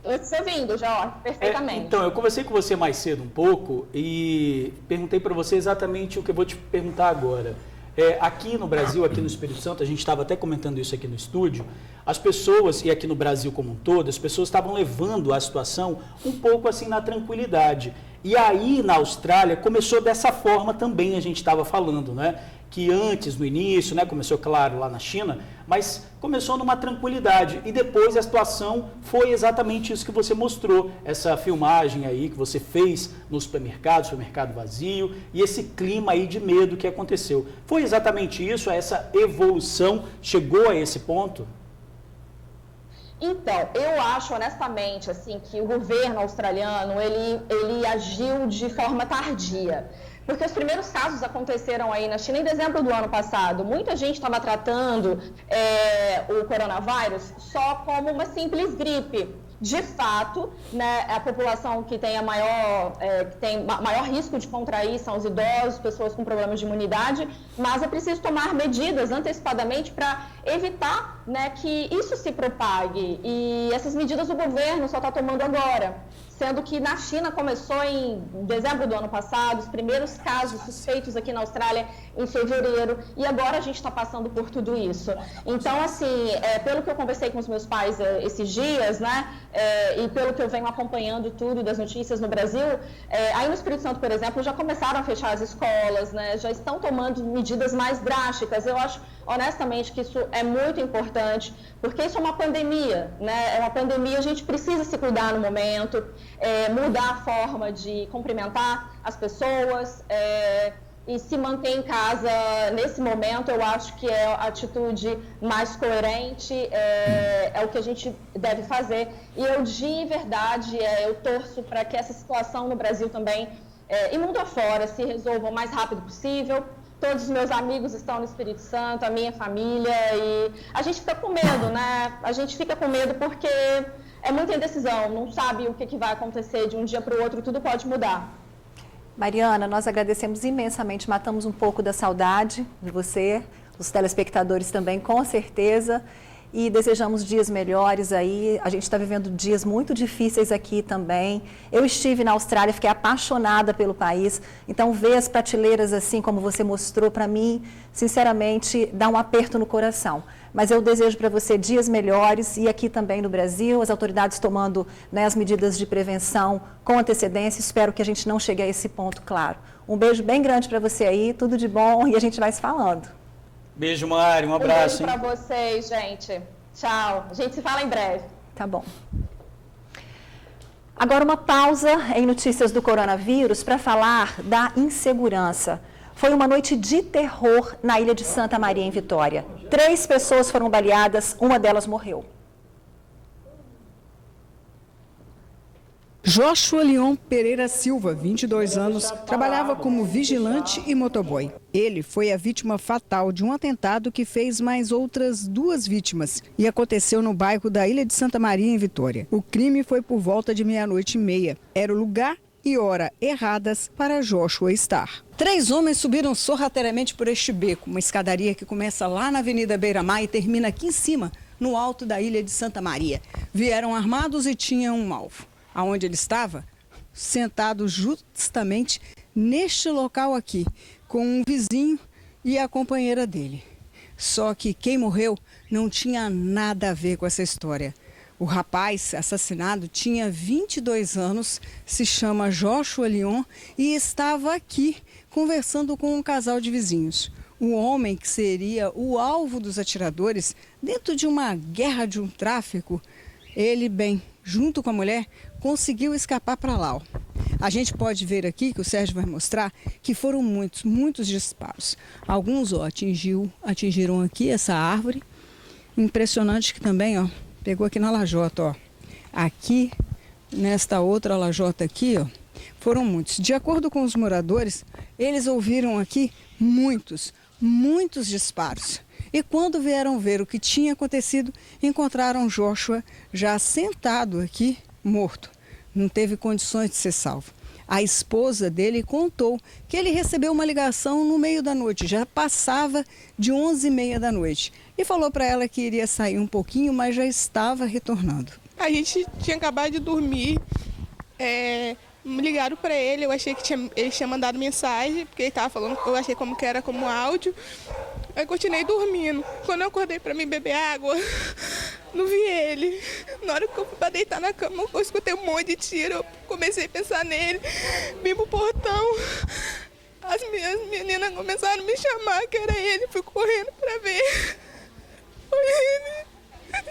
Eu estou ouvindo, Jorge, perfeitamente. Então, eu conversei com você mais cedo um pouco e perguntei para você exatamente o que eu vou te perguntar agora. Aqui no Brasil, aqui no Espírito Santo, a gente estava até comentando isso aqui no estúdio, as pessoas, e aqui no Brasil como um todo, as pessoas estavam levando a situação um pouco assim na tranquilidade. E aí, na Austrália, começou dessa forma também, a gente estava falando, né? Que antes, no início, né, começou, claro, lá na China, mas começou numa tranquilidade. E depois a situação foi exatamente isso que você mostrou, essa filmagem aí que você fez no supermercado vazio, e esse clima aí de medo que aconteceu. Foi exatamente isso? Essa evolução chegou a esse ponto? Então, eu acho, honestamente, assim, que o governo australiano, ele agiu de forma tardia. Porque os primeiros casos aconteceram aí na China em dezembro do ano passado. Muita gente estava tratando o coronavírus só como uma simples gripe. De fato, né, a população que tem maior risco de contrair são os idosos, pessoas com problemas de imunidade, mas é preciso tomar medidas antecipadamente para evitar, né, que isso se propague. E essas medidas o governo só está tomando agora. Sendo que na China começou em dezembro do ano passado, os primeiros casos suspeitos aqui na Austrália em fevereiro, e agora a gente está passando por tudo isso. Então, assim, pelo que eu conversei com os meus pais esses dias, né, e pelo que eu venho acompanhando tudo das notícias no Brasil, aí no Espírito Santo, por exemplo, já começaram a fechar as escolas, né, já estão tomando medidas mais drásticas. Eu acho, honestamente, que isso é muito importante, porque isso é uma pandemia, né, é uma pandemia, a gente precisa se cuidar no momento, mudar a forma de cumprimentar as pessoas e se manter em casa nesse momento. Eu acho que é a atitude mais coerente, é o que a gente deve fazer. E eu, de verdade, eu torço para que essa situação no Brasil também, e mundo afora, se resolva o mais rápido possível. Todos os meus amigos estão no Espírito Santo, a minha família, e a gente fica com medo, né? A gente fica com medo porque é muita indecisão, não sabe o que vai acontecer de um dia para o outro, tudo pode mudar. Mariana, nós agradecemos imensamente, matamos um pouco da saudade de você, os telespectadores também, com certeza, e desejamos dias melhores aí. A gente está vivendo dias muito difíceis aqui também. Eu estive na Austrália, fiquei apaixonada pelo país, então ver as prateleiras assim como você mostrou, para mim, sinceramente, dá um aperto no coração. Mas eu desejo para você dias melhores, e aqui também no Brasil, as autoridades tomando, né, as medidas de prevenção com antecedência. Espero que a gente não chegue a esse ponto, claro. Um beijo bem grande para você aí, tudo de bom, e a gente vai se falando. Beijo, Mari, um abraço. Um beijo para vocês, gente. Tchau. A gente se fala em breve. Tá bom. Agora uma pausa em notícias do coronavírus para falar da insegurança. Foi uma noite de terror na ilha de Santa Maria, em Vitória. 3 pessoas foram baleadas, uma delas morreu. Joshua Leon Pereira Silva, 22 anos, trabalhava como vigilante e motoboy. Ele foi a vítima fatal de um atentado que fez mais outras 2 vítimas e aconteceu no bairro da Ilha de Santa Maria, em Vitória. O crime foi por volta de 00:30. Era o lugar e hora erradas para Joshua estar. 3 homens subiram sorrateiramente por este beco, uma escadaria que começa lá na Avenida Beira-Mar e termina aqui em cima, no alto da Ilha de Santa Maria. Vieram armados e tinham um alvo. Aonde ele estava? Sentado justamente neste local aqui, com um vizinho e a companheira dele. Só que quem morreu não tinha nada a ver com essa história. O rapaz assassinado tinha 22 anos, se chama Joshua Leon e estava aqui conversando com um casal de vizinhos. O homem que seria o alvo dos atiradores dentro de uma guerra de um tráfico, ele, junto com a mulher, conseguiu escapar para lá. A gente pode ver aqui, que o Sérgio vai mostrar, que foram muitos disparos. Alguns atingiram aqui essa árvore. Impressionante que também, pegou aqui na lajota, Aqui, nesta outra lajota aqui, foram muitos. De acordo com os moradores, eles ouviram aqui muitos disparos. E quando vieram ver o que tinha acontecido, encontraram Joshua já sentado aqui, morto. Não teve condições de ser salvo. A esposa dele contou que ele recebeu uma ligação no meio da noite, já passava de 11h30 da noite. E falou para ela que iria sair um pouquinho, mas já estava retornando. A gente tinha acabado de dormir, me ligaram para ele, eu achei que ele tinha mandado mensagem, porque ele estava falando, eu achei como que era como áudio. Aí continuei dormindo. Quando eu acordei para mim beber água, não vi ele. Na hora que eu fui para deitar na cama, eu escutei um monte de tiro. Eu comecei a pensar nele, vim pro portão. As minhas meninas começaram a me chamar, que era ele. Fui correndo para ver. Foi ele. Ai,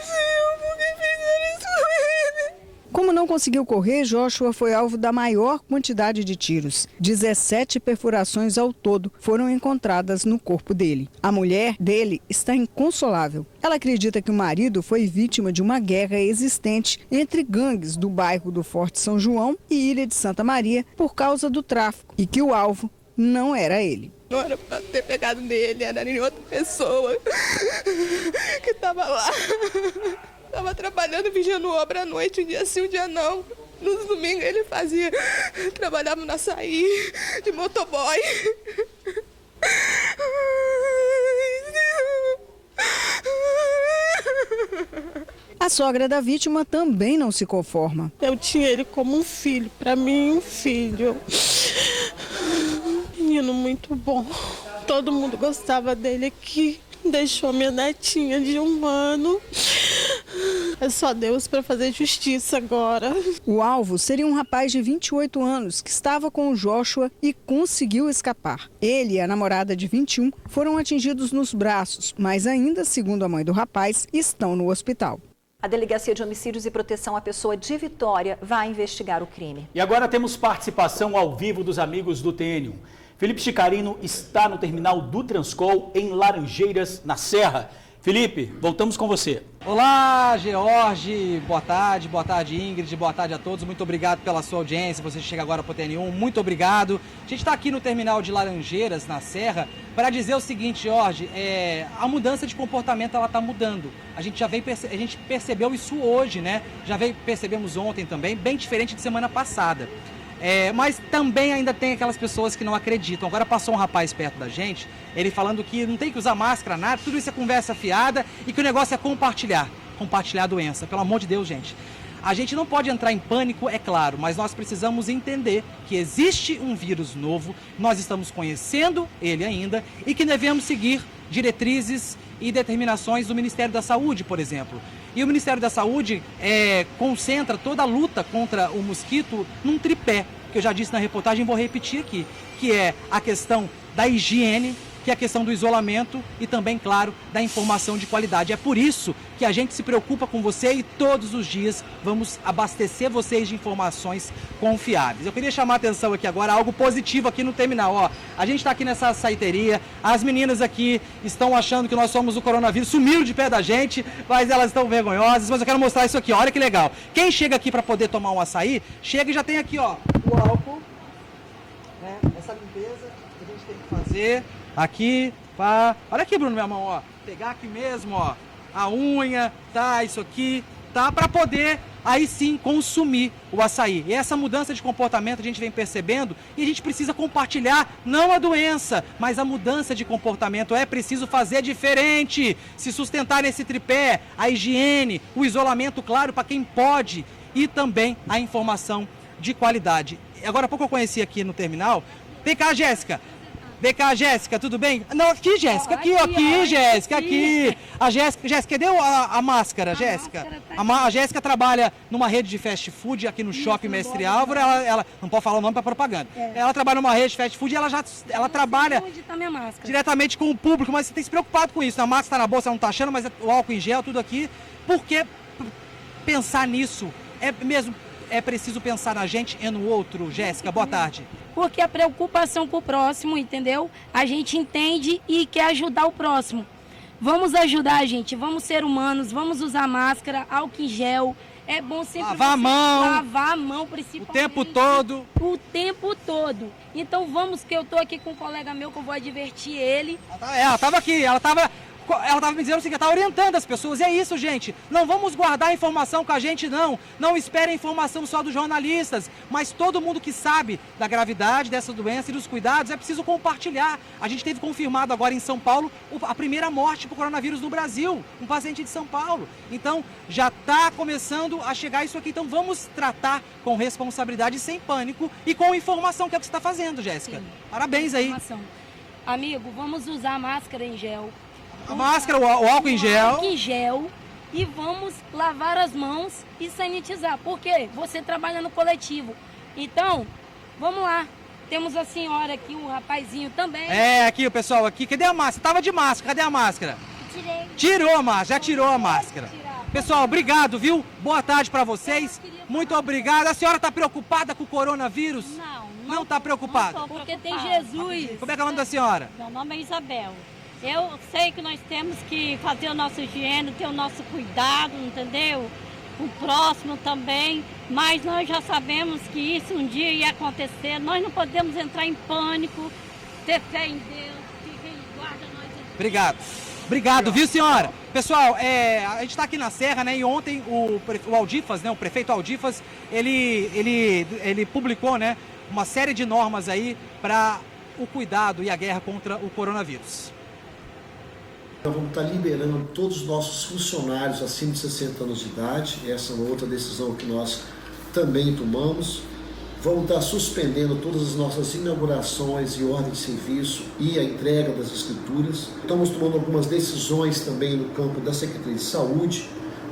Senhor, por que fizeram isso com ele? Como não conseguiu correr, Joshua foi alvo da maior quantidade de tiros. 17 perfurações ao todo foram encontradas no corpo dele. A mulher dele está inconsolável. Ela acredita que o marido foi vítima de uma guerra existente entre gangues do bairro do Forte São João e Ilha de Santa Maria por causa do tráfico e que o alvo não era ele. Não era para ter pegado nele, era em outra pessoa que estava lá. Estava trabalhando, vigiando obra à noite, um dia sim, um dia não. Nos domingos ele trabalhava no açaí, de motoboy. A sogra da vítima também não se conforma. Eu tinha ele como um filho, para mim um filho. Menino muito bom. Todo mundo gostava dele aqui. Deixou minha netinha de 1 ano. É só Deus para fazer justiça agora. O alvo seria um rapaz de 28 anos que estava com o Joshua e conseguiu escapar. Ele e a namorada de 21 foram atingidos nos braços, mas ainda, segundo a mãe do rapaz, estão no hospital. A Delegacia de Homicídios e Proteção à Pessoa de Vitória vai investigar o crime. E agora temos participação ao vivo dos amigos do TN1. Felipe Chicarino está no terminal do Transcol, em Laranjeiras, na Serra. Felipe, voltamos com você. Olá, George, boa tarde Ingrid, boa tarde a todos, muito obrigado pela sua audiência, você chega agora para o TN1, muito obrigado. A gente está aqui no terminal de Laranjeiras, na Serra, para dizer o seguinte, George, a mudança de comportamento ela está mudando, a gente percebeu isso hoje, né? Percebemos ontem também, bem diferente de semana passada. Mas também ainda tem aquelas pessoas que não acreditam. Agora passou um rapaz perto da gente, ele falando que não tem que usar máscara, nada, tudo isso é conversa fiada e que o negócio é compartilhar a doença. Pelo amor de Deus, gente. A gente não pode entrar em pânico, é claro, mas nós precisamos entender que existe um vírus novo, nós estamos conhecendo ele ainda e que devemos seguir diretrizes e determinações do Ministério da Saúde, por exemplo. E o Ministério da Saúde concentra toda a luta contra o mosquito num tripé, que eu já disse na reportagem e vou repetir aqui, que é a questão da higiene, que é a questão do isolamento e também, claro, da informação de qualidade. É por isso que a gente se preocupa com você e todos os dias vamos abastecer vocês de informações confiáveis. Eu queria chamar a atenção aqui agora, algo positivo aqui no terminal. A gente está aqui nessa saiteria, as meninas aqui estão achando que nós somos o coronavírus, sumiram de pé da gente, mas elas estão vergonhosas, mas eu quero mostrar isso aqui, olha que legal. Quem chega aqui para poder tomar um açaí, chega e já tem aqui, o álcool, né? Essa limpeza que a gente tem que fazer. Aqui, pá. Olha aqui, Bruno, minha mão, pegar aqui mesmo, a unha, tá, isso aqui, tá, para poder aí sim consumir o açaí. E essa mudança de comportamento a gente vem percebendo e a gente precisa compartilhar não a doença, mas a mudança de comportamento. É preciso fazer diferente, se sustentar nesse tripé, a higiene, o isolamento, claro, para quem pode e também a informação de qualidade. agora há pouco eu conheci aqui no terminal. Vem cá, Jéssica. Vem cá, Jéssica, tudo bem? Não, aqui, Jéssica, aqui, Jéssica, aqui. A Jéssica, cadê a máscara, Jéssica? A Jéssica trabalha numa rede de fast food aqui no Shopping Mestre Álvaro, ela não pode falar o nome para propaganda. Ela trabalha numa rede de fast food e ela trabalha diretamente com o público, mas você tem se preocupado com isso. A máscara está na bolsa, ela não está achando, mas o álcool em gel, tudo aqui. Por que pensar nisso? É preciso pensar na gente e no outro. Jéssica, boa tarde. Porque a preocupação com o próximo, entendeu? A gente entende e quer ajudar o próximo. Vamos ajudar, gente. Vamos ser humanos, vamos usar máscara, álcool em gel. É bom sempre lavar a mão, principalmente. O tempo todo. O tempo todo. Então vamos, que eu tô aqui com um colega meu que eu vou advertir ele. Ela estava aqui, ela estava me dizendo o seguinte, ela está orientando as pessoas, e é isso, gente. Não vamos guardar a informação com a gente, não. Não espere a informação só dos jornalistas, mas todo mundo que sabe da gravidade dessa doença e dos cuidados, é preciso compartilhar. A gente teve confirmado agora em São Paulo a primeira morte por coronavírus no Brasil, um paciente de São Paulo. Então, já está começando a chegar isso aqui. Então, vamos tratar com responsabilidade, sem pânico e com informação, que é o que você está fazendo, Jéssica. Sim. Parabéns aí. Amigo, vamos usar máscara em gel. A máscara, o álcool em gel. Álcool em gel e vamos lavar as mãos e sanitizar. Por quê? Você trabalha no coletivo. Então, vamos lá. Temos a senhora aqui, um rapazinho também. Aqui o pessoal aqui. Cadê a máscara? Tava de máscara. Cadê a máscara? Tirei. Tirou a máscara, já tirou a máscara. Pessoal, obrigado, viu? Boa tarde para vocês. Muito obrigado. A senhora está preocupada com o coronavírus? Não está preocupada? Porque tem Jesus. Como é que é o nome da senhora? Meu nome é Isabel. Eu sei que nós temos que fazer o nosso higiene, ter o nosso cuidado, entendeu? O próximo também, mas nós já sabemos que isso um dia ia acontecer. Nós não podemos entrar em pânico, ter fé em Deus, que quem guarda nós. Obrigado. Obrigado, viu, senhora? Pessoal, a gente está aqui na Serra, né? E ontem o Aldifas, né? O prefeito Aldifas, ele publicou, né? Uma série de normas aí para o cuidado e a guerra contra o coronavírus. Nós vamos estar liberando todos os nossos funcionários acima de 60 anos de idade. Essa é uma outra decisão que nós também tomamos. Vamos estar suspendendo todas as nossas inaugurações e ordem de serviço e a entrega das escrituras. Estamos tomando algumas decisões também no campo da Secretaria de Saúde,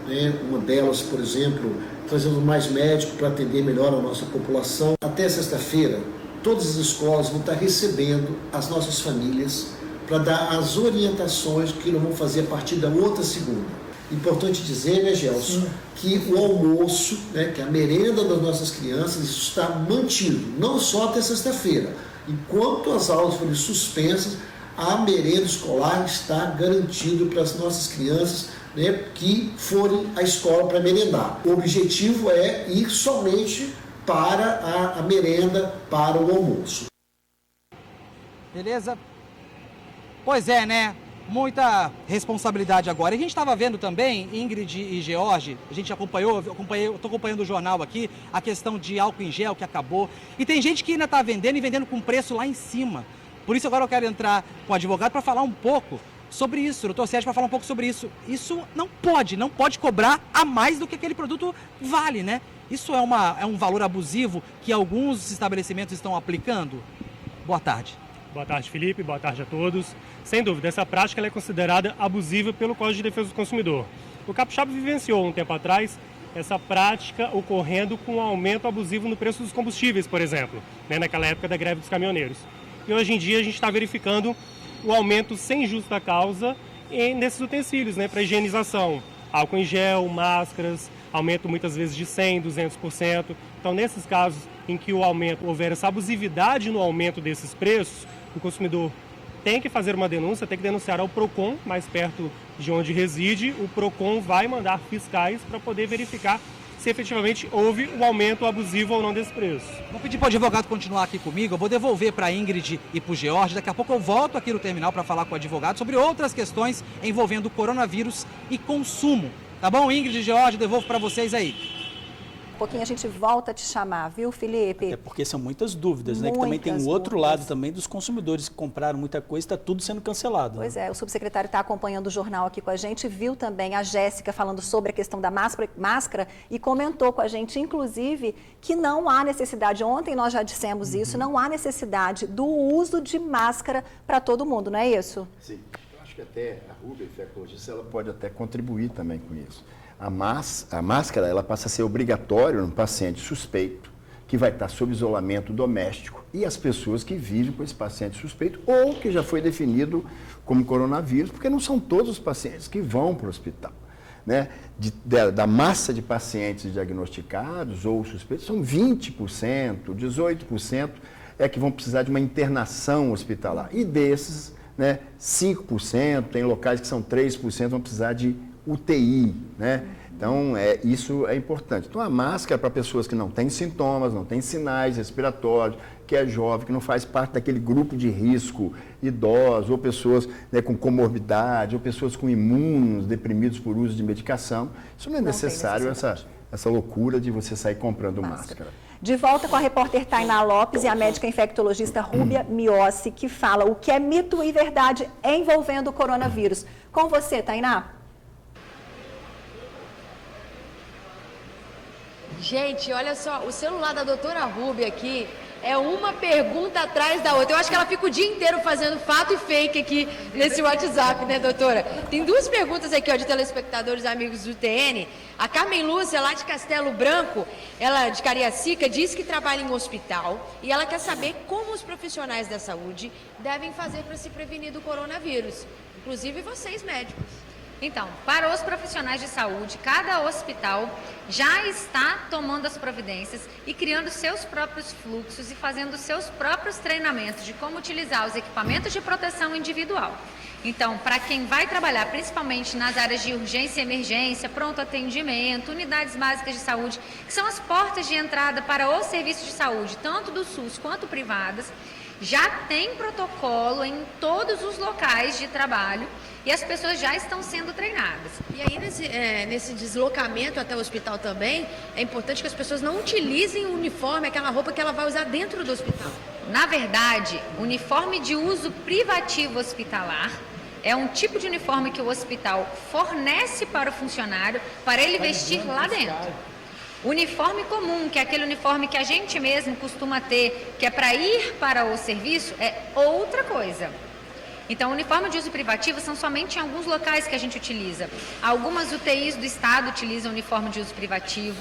né? Uma delas, por exemplo, trazendo mais médicos para atender melhor a nossa população. Até sexta-feira, todas as escolas vão estar recebendo as nossas famílias para dar as orientações que nós vamos fazer a partir da outra segunda. Importante dizer, né, Gelson, que o almoço, né, que a merenda das nossas crianças, isso está mantido, não só até sexta-feira. Enquanto as aulas forem suspensas, a merenda escolar está garantida para as nossas crianças, né, que forem à escola para merendar. O objetivo é ir somente para a merenda, para o almoço. Beleza? Pois é, né? Muita responsabilidade agora. E a gente estava vendo também, Ingrid e George, a gente acompanhou, eu estou acompanhando o jornal aqui, a questão de álcool em gel que acabou. E tem gente que ainda está vendendo e vendendo com preço lá em cima. Por isso agora eu quero entrar com o advogado para falar um pouco sobre isso, doutor Sérgio, para falar um pouco sobre isso. Isso não pode cobrar a mais do que aquele produto vale, né? Isso é um valor abusivo que alguns estabelecimentos estão aplicando? Boa tarde. Boa tarde, Felipe. Boa tarde a todos. Sem dúvida, essa prática ela é considerada abusiva pelo Código de Defesa do Consumidor. O Capixaba vivenciou um tempo atrás essa prática ocorrendo com um aumento abusivo no preço dos combustíveis, por exemplo, né, naquela época da greve dos caminhoneiros. E hoje em dia a gente está verificando o aumento sem justa causa nesses utensílios, né, para higienização. Álcool em gel, máscaras, aumento muitas vezes de 100%, 200%. Então, nesses casos em que houver essa abusividade no aumento desses preços, o consumidor tem que fazer uma denúncia, tem que denunciar ao PROCON, mais perto de onde reside. O PROCON vai mandar fiscais para poder verificar se efetivamente houve um aumento abusivo ou não desse preço. Vou pedir para o advogado continuar aqui comigo, eu vou devolver para a Ingrid e para o George. Daqui a pouco eu volto aqui no terminal para falar com o advogado sobre outras questões envolvendo coronavírus e consumo. Tá bom, Ingrid e George, devolvo para vocês aí. pouquinho a gente volta a te chamar, viu, Felipe? É porque são muitas dúvidas, né? Que também tem o outro lado também dos consumidores que compraram muita coisa, está tudo sendo cancelado. Pois é, o subsecretário está acompanhando o jornal aqui com a gente, viu também a Jéssica falando sobre a questão da máscara e comentou com a gente, inclusive, que não há necessidade, ontem nós já dissemos isso, não há necessidade do uso de máscara para todo mundo, não é isso? Sim, eu acho que até a Rúbia, infectologista, ela pode até contribuir também com isso. A máscara, ela passa a ser obrigatória no paciente suspeito, que vai estar sob isolamento doméstico, e as pessoas que vivem com esse paciente suspeito ou que já foi definido como coronavírus, porque não são todos os pacientes que vão para o hospital. Né? Da massa de pacientes diagnosticados ou suspeitos, são 20%, 18% é que vão precisar de uma internação hospitalar. E desses, né, 5%, tem locais que são 3%, vão precisar de UTI, né? Então, isso é importante. Então, a máscara é para pessoas que não têm sintomas, não têm sinais respiratórios, que é jovem, que não faz parte daquele grupo de risco, idosos, ou pessoas, né, com comorbidade, ou pessoas com imunos, deprimidos por uso de medicação. Isso não é necessário, essa loucura de você sair comprando máscara. De volta com a repórter Tainá Lopes e a médica infectologista Rúbia Miossi, que fala o que é mito e verdade envolvendo o coronavírus. Com você, Tainá. Gente, olha só, o celular da doutora Rúbia aqui é uma pergunta atrás da outra. Eu acho que ela fica o dia inteiro fazendo fato e fake aqui nesse WhatsApp, né, doutora? Tem duas perguntas aqui, ó, de telespectadores amigos do TN. A Carmen Lúcia, lá de Castelo Branco, ela de Cariacica, diz que trabalha em um hospital e ela quer saber como os profissionais da saúde devem fazer para se prevenir do coronavírus, inclusive vocês, médicos. Então, para os profissionais de saúde, cada hospital já está tomando as providências e criando seus próprios fluxos e fazendo seus próprios treinamentos de como utilizar os equipamentos de proteção individual. Então, para quem vai trabalhar principalmente nas áreas de urgência e emergência, pronto atendimento, unidades básicas de saúde, que são as portas de entrada para os serviços de saúde, tanto do SUS quanto privadas, já tem protocolo em todos os locais de trabalho e as pessoas já estão sendo treinadas. E aí, nesse deslocamento até o hospital também, é importante que as pessoas não utilizem o uniforme, aquela roupa que ela vai usar dentro do hospital. Na verdade, uniforme de uso privativo hospitalar é um tipo de uniforme que o hospital fornece para o funcionário para ele vestir lá dentro. Uniforme comum, que é aquele uniforme que a gente mesmo costuma ter, que é para ir para o serviço, é outra coisa. Então, uniforme de uso privativo são somente em alguns locais que a gente utiliza. Algumas UTIs do estado utilizam uniforme de uso privativo.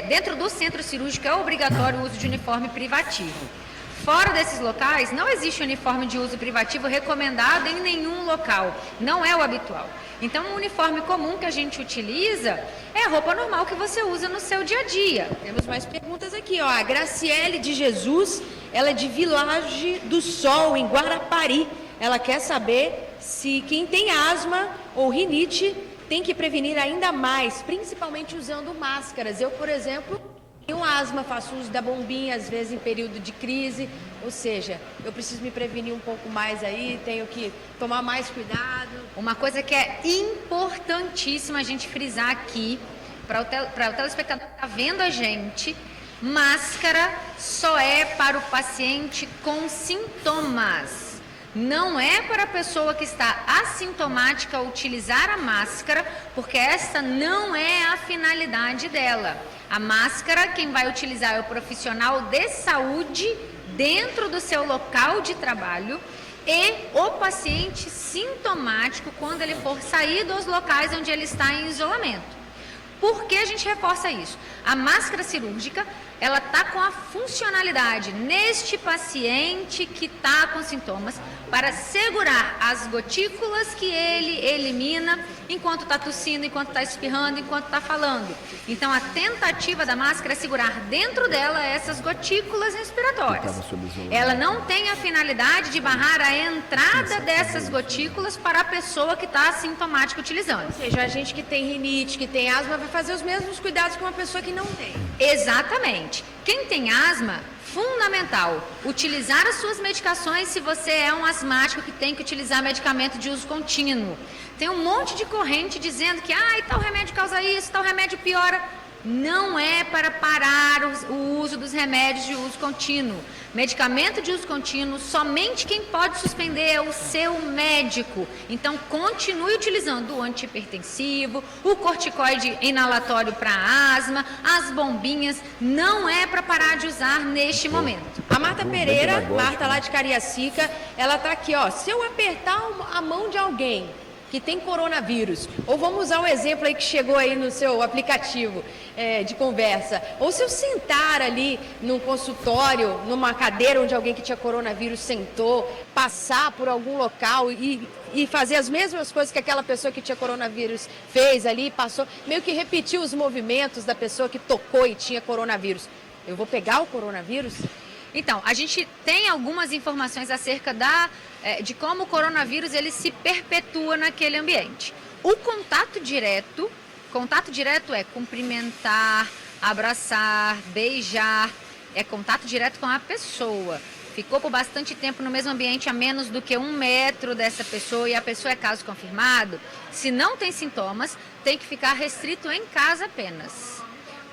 Dentro do centro cirúrgico é obrigatório o uso de uniforme privativo. Fora desses locais, não existe uniforme de uso privativo recomendado em nenhum local. Não é o habitual. Então, o uniforme comum que a gente utiliza é a roupa normal que você usa no seu dia a dia. Temos mais perguntas aqui, ó. A Graciele de Jesus, ela é de Village do Sol, em Guarapari. Ela quer saber se quem tem asma ou rinite tem que prevenir ainda mais, principalmente usando máscaras. Eu, por exemplo, tenho asma, faço uso da bombinha, às vezes em período de crise, ou seja, eu preciso me prevenir um pouco mais aí, tenho que tomar mais cuidado. Uma coisa que é importantíssima a gente frisar aqui, para o telespectador que está vendo a gente, máscara só é para o paciente com sintomas. Não é para a pessoa que está assintomática utilizar a máscara, porque essa não é a finalidade dela. A máscara, quem vai utilizar é o profissional de saúde dentro do seu local de trabalho e o paciente sintomático quando ele for sair dos locais onde ele está em isolamento. Por que a gente reforça isso? A máscara cirúrgica, ela está com a funcionalidade neste paciente que está com sintomas para segurar as gotículas que ele elimina enquanto está tossindo, enquanto está espirrando, enquanto está falando. Então, a tentativa da máscara é segurar dentro dela essas gotículas respiratórias. Ela não tem a finalidade de barrar a entrada dessas gotículas para a pessoa que está assintomática utilizando. Ou seja, a gente que tem rinite, que tem asma, vai fazer os mesmos cuidados que uma pessoa que não tem. Exatamente. Quem tem asma, fundamental, utilizar as suas medicações se você é um asmático que tem que utilizar medicamento de uso contínuo. Tem um monte de corrente dizendo que tal remédio causa isso, tal remédio piora. não é para parar o uso dos remédios de uso contínuo. Medicamento de uso contínuo, somente quem pode suspender é o seu médico. Então, continue utilizando o antihipertensivo, o corticoide inalatório para asma, as bombinhas. Não é para parar de usar neste momento. A Marta Pereira, Marta lá de Cariacica, ela tá aqui, ó. Se eu apertar a mão de alguém que tem coronavírus, ou vamos usar um exemplo aí que chegou aí no seu aplicativo de conversa, ou se eu sentar ali num consultório, numa cadeira onde alguém que tinha coronavírus sentou, passar por algum local e fazer as mesmas coisas que aquela pessoa que tinha coronavírus fez ali, passou, meio que repetir os movimentos da pessoa que tocou e tinha coronavírus. Eu vou pegar o coronavírus? Então, a gente tem algumas informações acerca de como o coronavírus ele se perpetua naquele ambiente. O contato direto é cumprimentar, abraçar, beijar, é contato direto com a pessoa. Ficou por bastante tempo no mesmo ambiente, a menos do que 1 metro dessa pessoa, e a pessoa é caso confirmado, se não tem sintomas, tem que ficar restrito em casa apenas.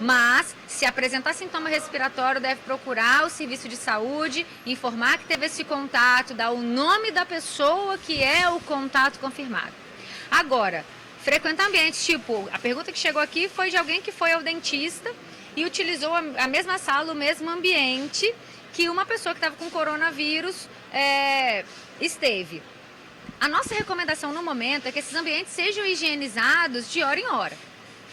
Mas, se apresentar sintoma respiratório, deve procurar o serviço de saúde, informar que teve esse contato, dar o nome da pessoa que é o contato confirmado. Agora, frequentar ambientes, tipo, a pergunta que chegou aqui foi de alguém que foi ao dentista e utilizou a mesma sala, o mesmo ambiente que uma pessoa que estava com coronavírus esteve. A nossa recomendação no momento é que esses ambientes sejam higienizados de hora em hora,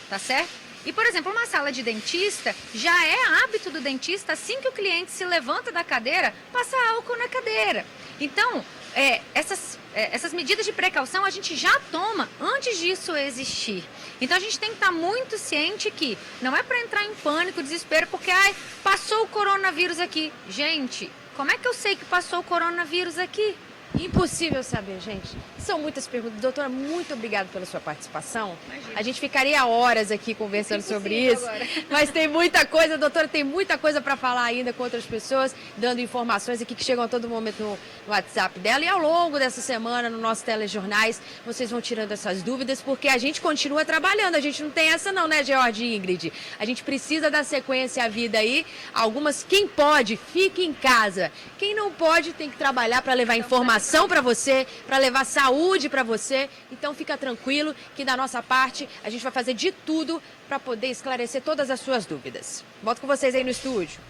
tá certo? E, por exemplo, uma sala de dentista, já é hábito do dentista, assim que o cliente se levanta da cadeira, passar álcool na cadeira. Então, essas medidas de precaução a gente já toma antes disso existir. Então, a gente tem que estar muito ciente que não é para entrar em pânico, desespero, porque passou o coronavírus aqui. Gente, como é que eu sei que passou o coronavírus aqui? Impossível saber, gente. São muitas perguntas. Doutora, muito obrigada pela sua participação. Imagina. A gente ficaria horas aqui conversando sobre isso. Agora. Mas tem muita coisa, doutora, tem muita coisa para falar ainda com outras pessoas, dando informações aqui que chegam a todo momento no WhatsApp dela. E ao longo dessa semana, no nosso telejornais, vocês vão tirando essas dúvidas, porque a gente continua trabalhando. A gente não tem essa não, né, George e Ingrid? A gente precisa dar sequência à vida aí. Algumas, quem pode, fique em casa. Quem não pode, tem que trabalhar para levar informação para você, para levar saúde para você. Então fica tranquilo que da nossa parte a gente vai fazer de tudo para poder esclarecer todas as suas dúvidas. Volto com vocês aí no estúdio.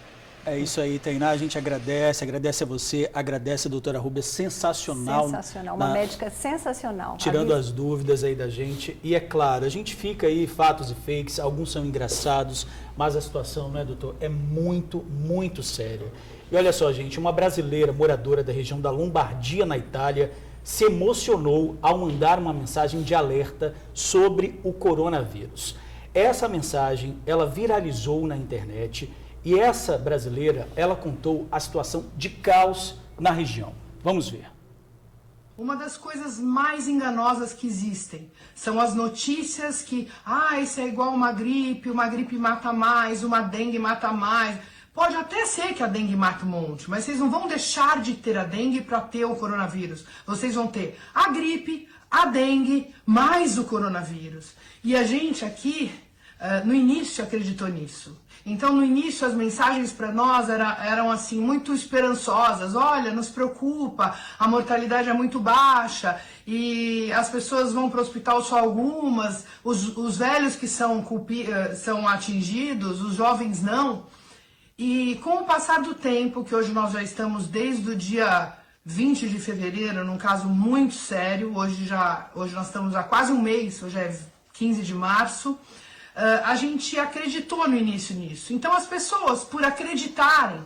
É isso aí, Tainá, a gente agradece a você, agradece a doutora Rúbia, sensacional. Sensacional, uma médica sensacional. Tirando as dúvidas aí da gente. E é claro, a gente fica aí, fatos e fakes, alguns são engraçados, mas a situação, né, doutor, é muito, muito séria. E olha só, gente, uma brasileira moradora da região da Lombardia, na Itália, se emocionou ao mandar uma mensagem de alerta sobre o coronavírus. Essa mensagem, ela viralizou na internet e essa brasileira, ela contou a situação de caos na região. Vamos ver. Uma das coisas mais enganosas que existem são as notícias que, isso é igual uma gripe mata mais, uma dengue mata mais. Pode até ser que a dengue mata um monte, mas vocês não vão deixar de ter a dengue para ter o coronavírus. Vocês vão ter a gripe, a dengue, mais o coronavírus. E a gente aqui, no início, acreditou nisso. Então, no início, as mensagens para nós eram assim, muito esperançosas. Olha, não se preocupa, a mortalidade é muito baixa e as pessoas vão para o hospital só algumas, os velhos que são atingidos, os jovens não. E com o passar do tempo, que hoje nós já estamos desde o dia 20 de fevereiro, num caso muito sério, hoje nós estamos há quase um mês, hoje é 15 de março, a gente acreditou no início nisso. Então as pessoas, por acreditarem,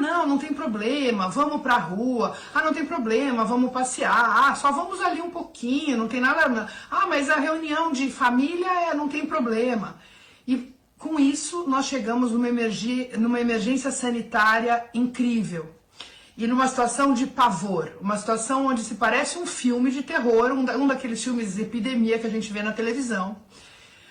não tem problema, vamos pra rua, não tem problema, vamos passear, só vamos ali um pouquinho, não tem nada, mas a reunião de família não tem problema. E com isso nós chegamos numa emergência sanitária incrível. E numa situação de pavor, uma situação onde se parece um filme de terror, um daqueles filmes de epidemia que a gente vê na televisão.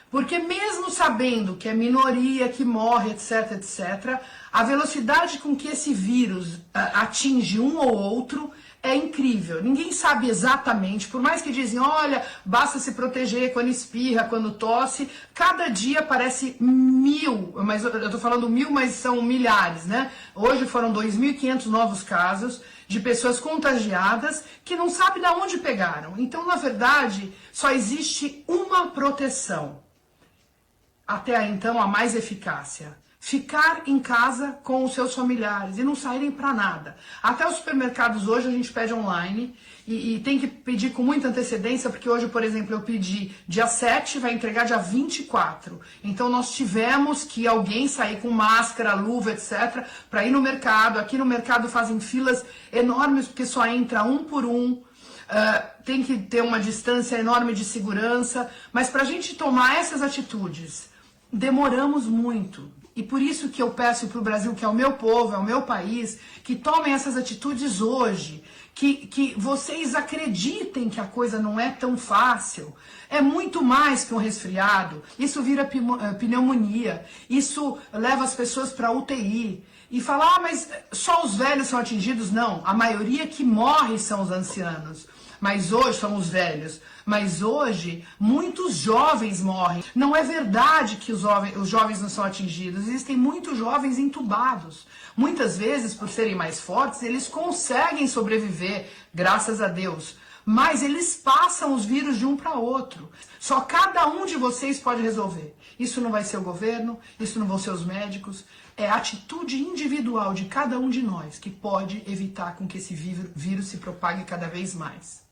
Porque mesmo sabendo que é minoria, que morre, etc, etc, a velocidade com que esse vírus atinge um ou outro é incrível. Ninguém sabe exatamente, por mais que dizem, olha, basta se proteger quando espirra, quando tosse, cada dia aparece 1000, mas eu tô falando 1000, mas são milhares, né? Hoje foram 2.500 novos casos de pessoas contagiadas que não sabem de onde pegaram. Então, na verdade, só existe uma proteção. Até então, a mais eficácia. Ficar em casa com os seus familiares e não saírem para nada. Até os supermercados hoje a gente pede online e tem que pedir com muita antecedência, porque hoje, por exemplo, eu pedi dia 7, vai entregar dia 24. Então nós tivemos que alguém sair com máscara, luva, etc, para ir no mercado. Aqui no mercado fazem filas enormes, porque só entra um por um. Tem que ter uma distância enorme de segurança. Mas para a gente tomar essas atitudes, demoramos muito. E por isso que eu peço para o Brasil, que é o meu povo, é o meu país, que tomem essas atitudes hoje, que vocês acreditem que a coisa não é tão fácil. É muito mais que um resfriado. Isso vira pneumonia. Isso leva as pessoas para UTI. E falar, mas só os velhos são atingidos? Não. A maioria que morre são os ancianos. Mas hoje são os velhos. Mas hoje, muitos jovens morrem. Não é verdade que os jovens não são atingidos. Existem muitos jovens entubados. Muitas vezes, por serem mais fortes, eles conseguem sobreviver, graças a Deus. Mas eles passam os vírus de um para outro. Só cada um de vocês pode resolver. Isso não vai ser o governo, isso não vão ser os médicos. É a atitude individual de cada um de nós que pode evitar com que esse vírus se propague cada vez mais.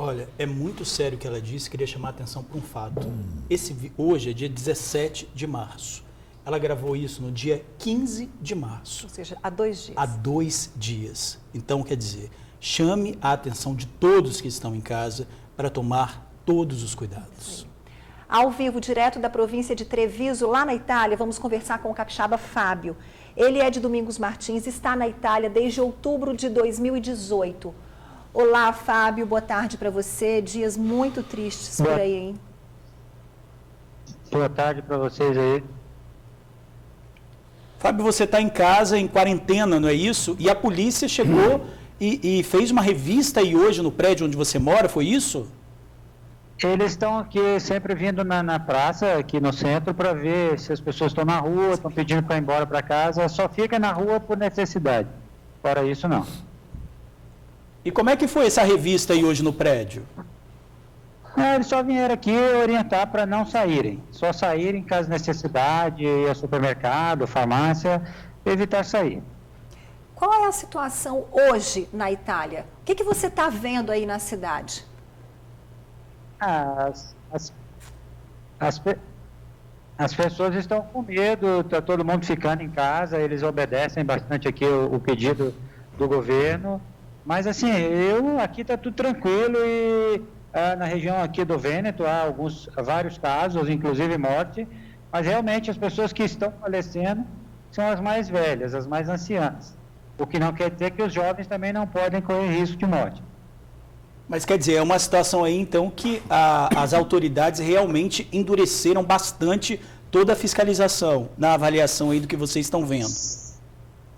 Olha, é muito sério o que ela disse, queria chamar a atenção para um fato. Hoje é dia 17 de março. Ela gravou isso no dia 15 de março. Ou seja, há 2 dias. Há 2 dias. Então, quer dizer, chame a atenção de todos que estão em casa para tomar todos os cuidados. Ao vivo, direto da província de Treviso, lá na Itália, vamos conversar com o capixaba Fábio. Ele é de Domingos Martins, está na Itália desde outubro de 2018. Olá, Fábio, boa tarde para você. Dias muito tristes por aí, hein? Boa tarde para vocês aí. Fábio, você está em casa, em quarentena, não é isso? E a polícia chegou e fez uma revista aí hoje no prédio onde você mora, foi isso? Eles estão aqui sempre vindo na praça, aqui no centro, para ver se as pessoas estão na rua, estão pedindo para ir embora para casa. Só fica na rua por necessidade. Fora isso, não. E como é que foi essa revista aí hoje no prédio? Eles só vieram aqui orientar para não saírem. Só saírem caso de necessidade, ir ao supermercado, farmácia, evitar sair. Qual é a situação hoje na Itália? O que você está vendo aí na cidade? As pessoas estão com medo, está todo mundo ficando em casa, eles obedecem bastante aqui o pedido do governo. Mas assim, aqui está tudo tranquilo e na região aqui do Vêneto há vários casos, inclusive morte, mas realmente as pessoas que estão falecendo são as mais velhas, as mais anciãs, o que não quer dizer que os jovens também não podem correr risco de morte. Mas quer dizer, é uma situação aí então que as autoridades realmente endureceram bastante toda a fiscalização na avaliação aí do que vocês estão vendo.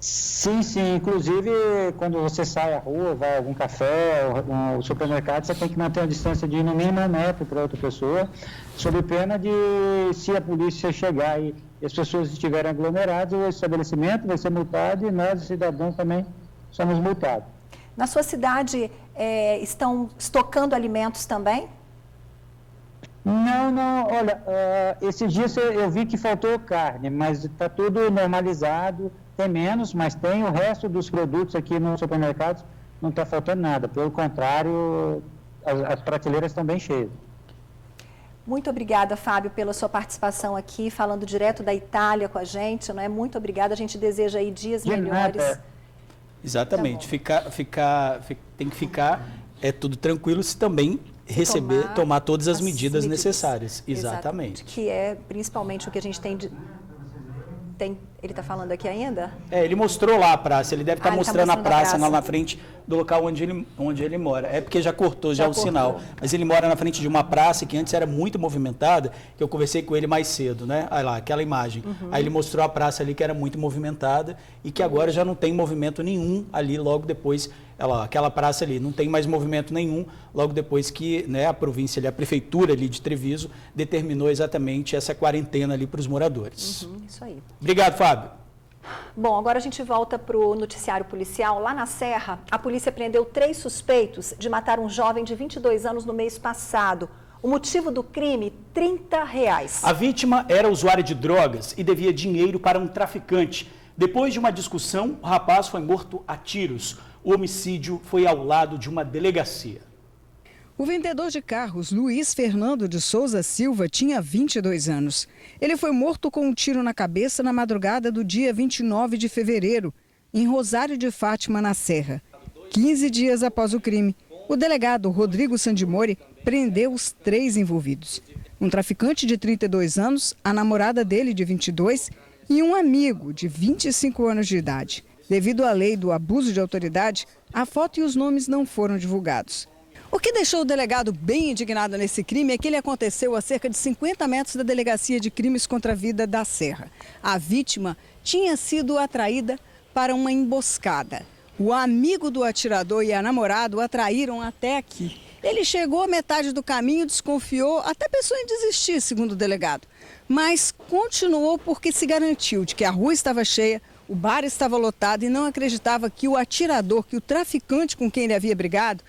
Sim, sim. Inclusive, quando você sai à rua, vai a algum café ou supermercado, você tem que manter uma distância de no mínimo 1 metro para outra pessoa, sob pena de, se a polícia chegar e as pessoas estiverem aglomeradas, o estabelecimento vai ser multado e nós, cidadãos, também somos multados. Na sua cidade, estão estocando alimentos também? Não. Olha, esses dias eu vi que faltou carne, mas está tudo normalizado. Tem menos, mas tem o resto dos produtos aqui nos supermercados, não está faltando nada. Pelo contrário, as prateleiras estão bem cheias. Muito obrigada, Fábio, pela sua participação aqui, falando direto da Itália com a gente, não é? Muito obrigada, a gente deseja aí dias melhores. Nada. Exatamente, tem que ficar tudo tranquilo se também tomar todas as medidas necessárias. Exatamente. Que é principalmente o que a gente tem Ele está falando aqui ainda? Ele mostrou lá a praça, ele deve estar mostrando a praça lá na frente do local onde ele mora. É porque já cortou o sinal. Mas ele mora na frente de uma praça que antes era muito movimentada, que eu conversei com ele mais cedo, né? Olha lá, aquela imagem. Aí ele mostrou a praça ali que era muito movimentada e que agora já não tem movimento nenhum ali logo depois, aquela praça ali, não tem mais movimento nenhum logo depois que, né, a província ali, a prefeitura ali de Treviso determinou exatamente essa quarentena ali para os moradores. Isso aí. Obrigado, Fábio. Bom, agora a gente volta para o noticiário policial. Lá na Serra, a polícia prendeu 3 suspeitos de matar um jovem de 22 anos no mês passado. O motivo do crime, R$30. A vítima era usuária de drogas e devia dinheiro para um traficante. Depois de uma discussão, o rapaz foi morto a tiros. O homicídio foi ao lado de uma delegacia. O vendedor de carros, Luiz Fernando de Souza Silva, tinha 22 anos. Ele foi morto com um tiro na cabeça na madrugada do dia 29 de fevereiro, em Rosário de Fátima, na Serra. 15 dias após o crime, o delegado Rodrigo Sandimori prendeu os 3 envolvidos. Um traficante de 32 anos, a namorada dele de 22 e um amigo de 25 anos de idade. Devido à lei do abuso de autoridade, a foto e os nomes não foram divulgados. O que deixou o delegado bem indignado nesse crime é que ele aconteceu a cerca de 50 metros da Delegacia de Crimes contra a Vida da Serra. A vítima tinha sido atraída para uma emboscada. O amigo do atirador e a namorada o atraíram até aqui. Ele chegou à metade do caminho, desconfiou, até pensou em desistir, segundo o delegado. Mas continuou porque se garantiu de que a rua estava cheia, o bar estava lotado e não acreditava que o atirador, que o traficante com quem ele havia brigado,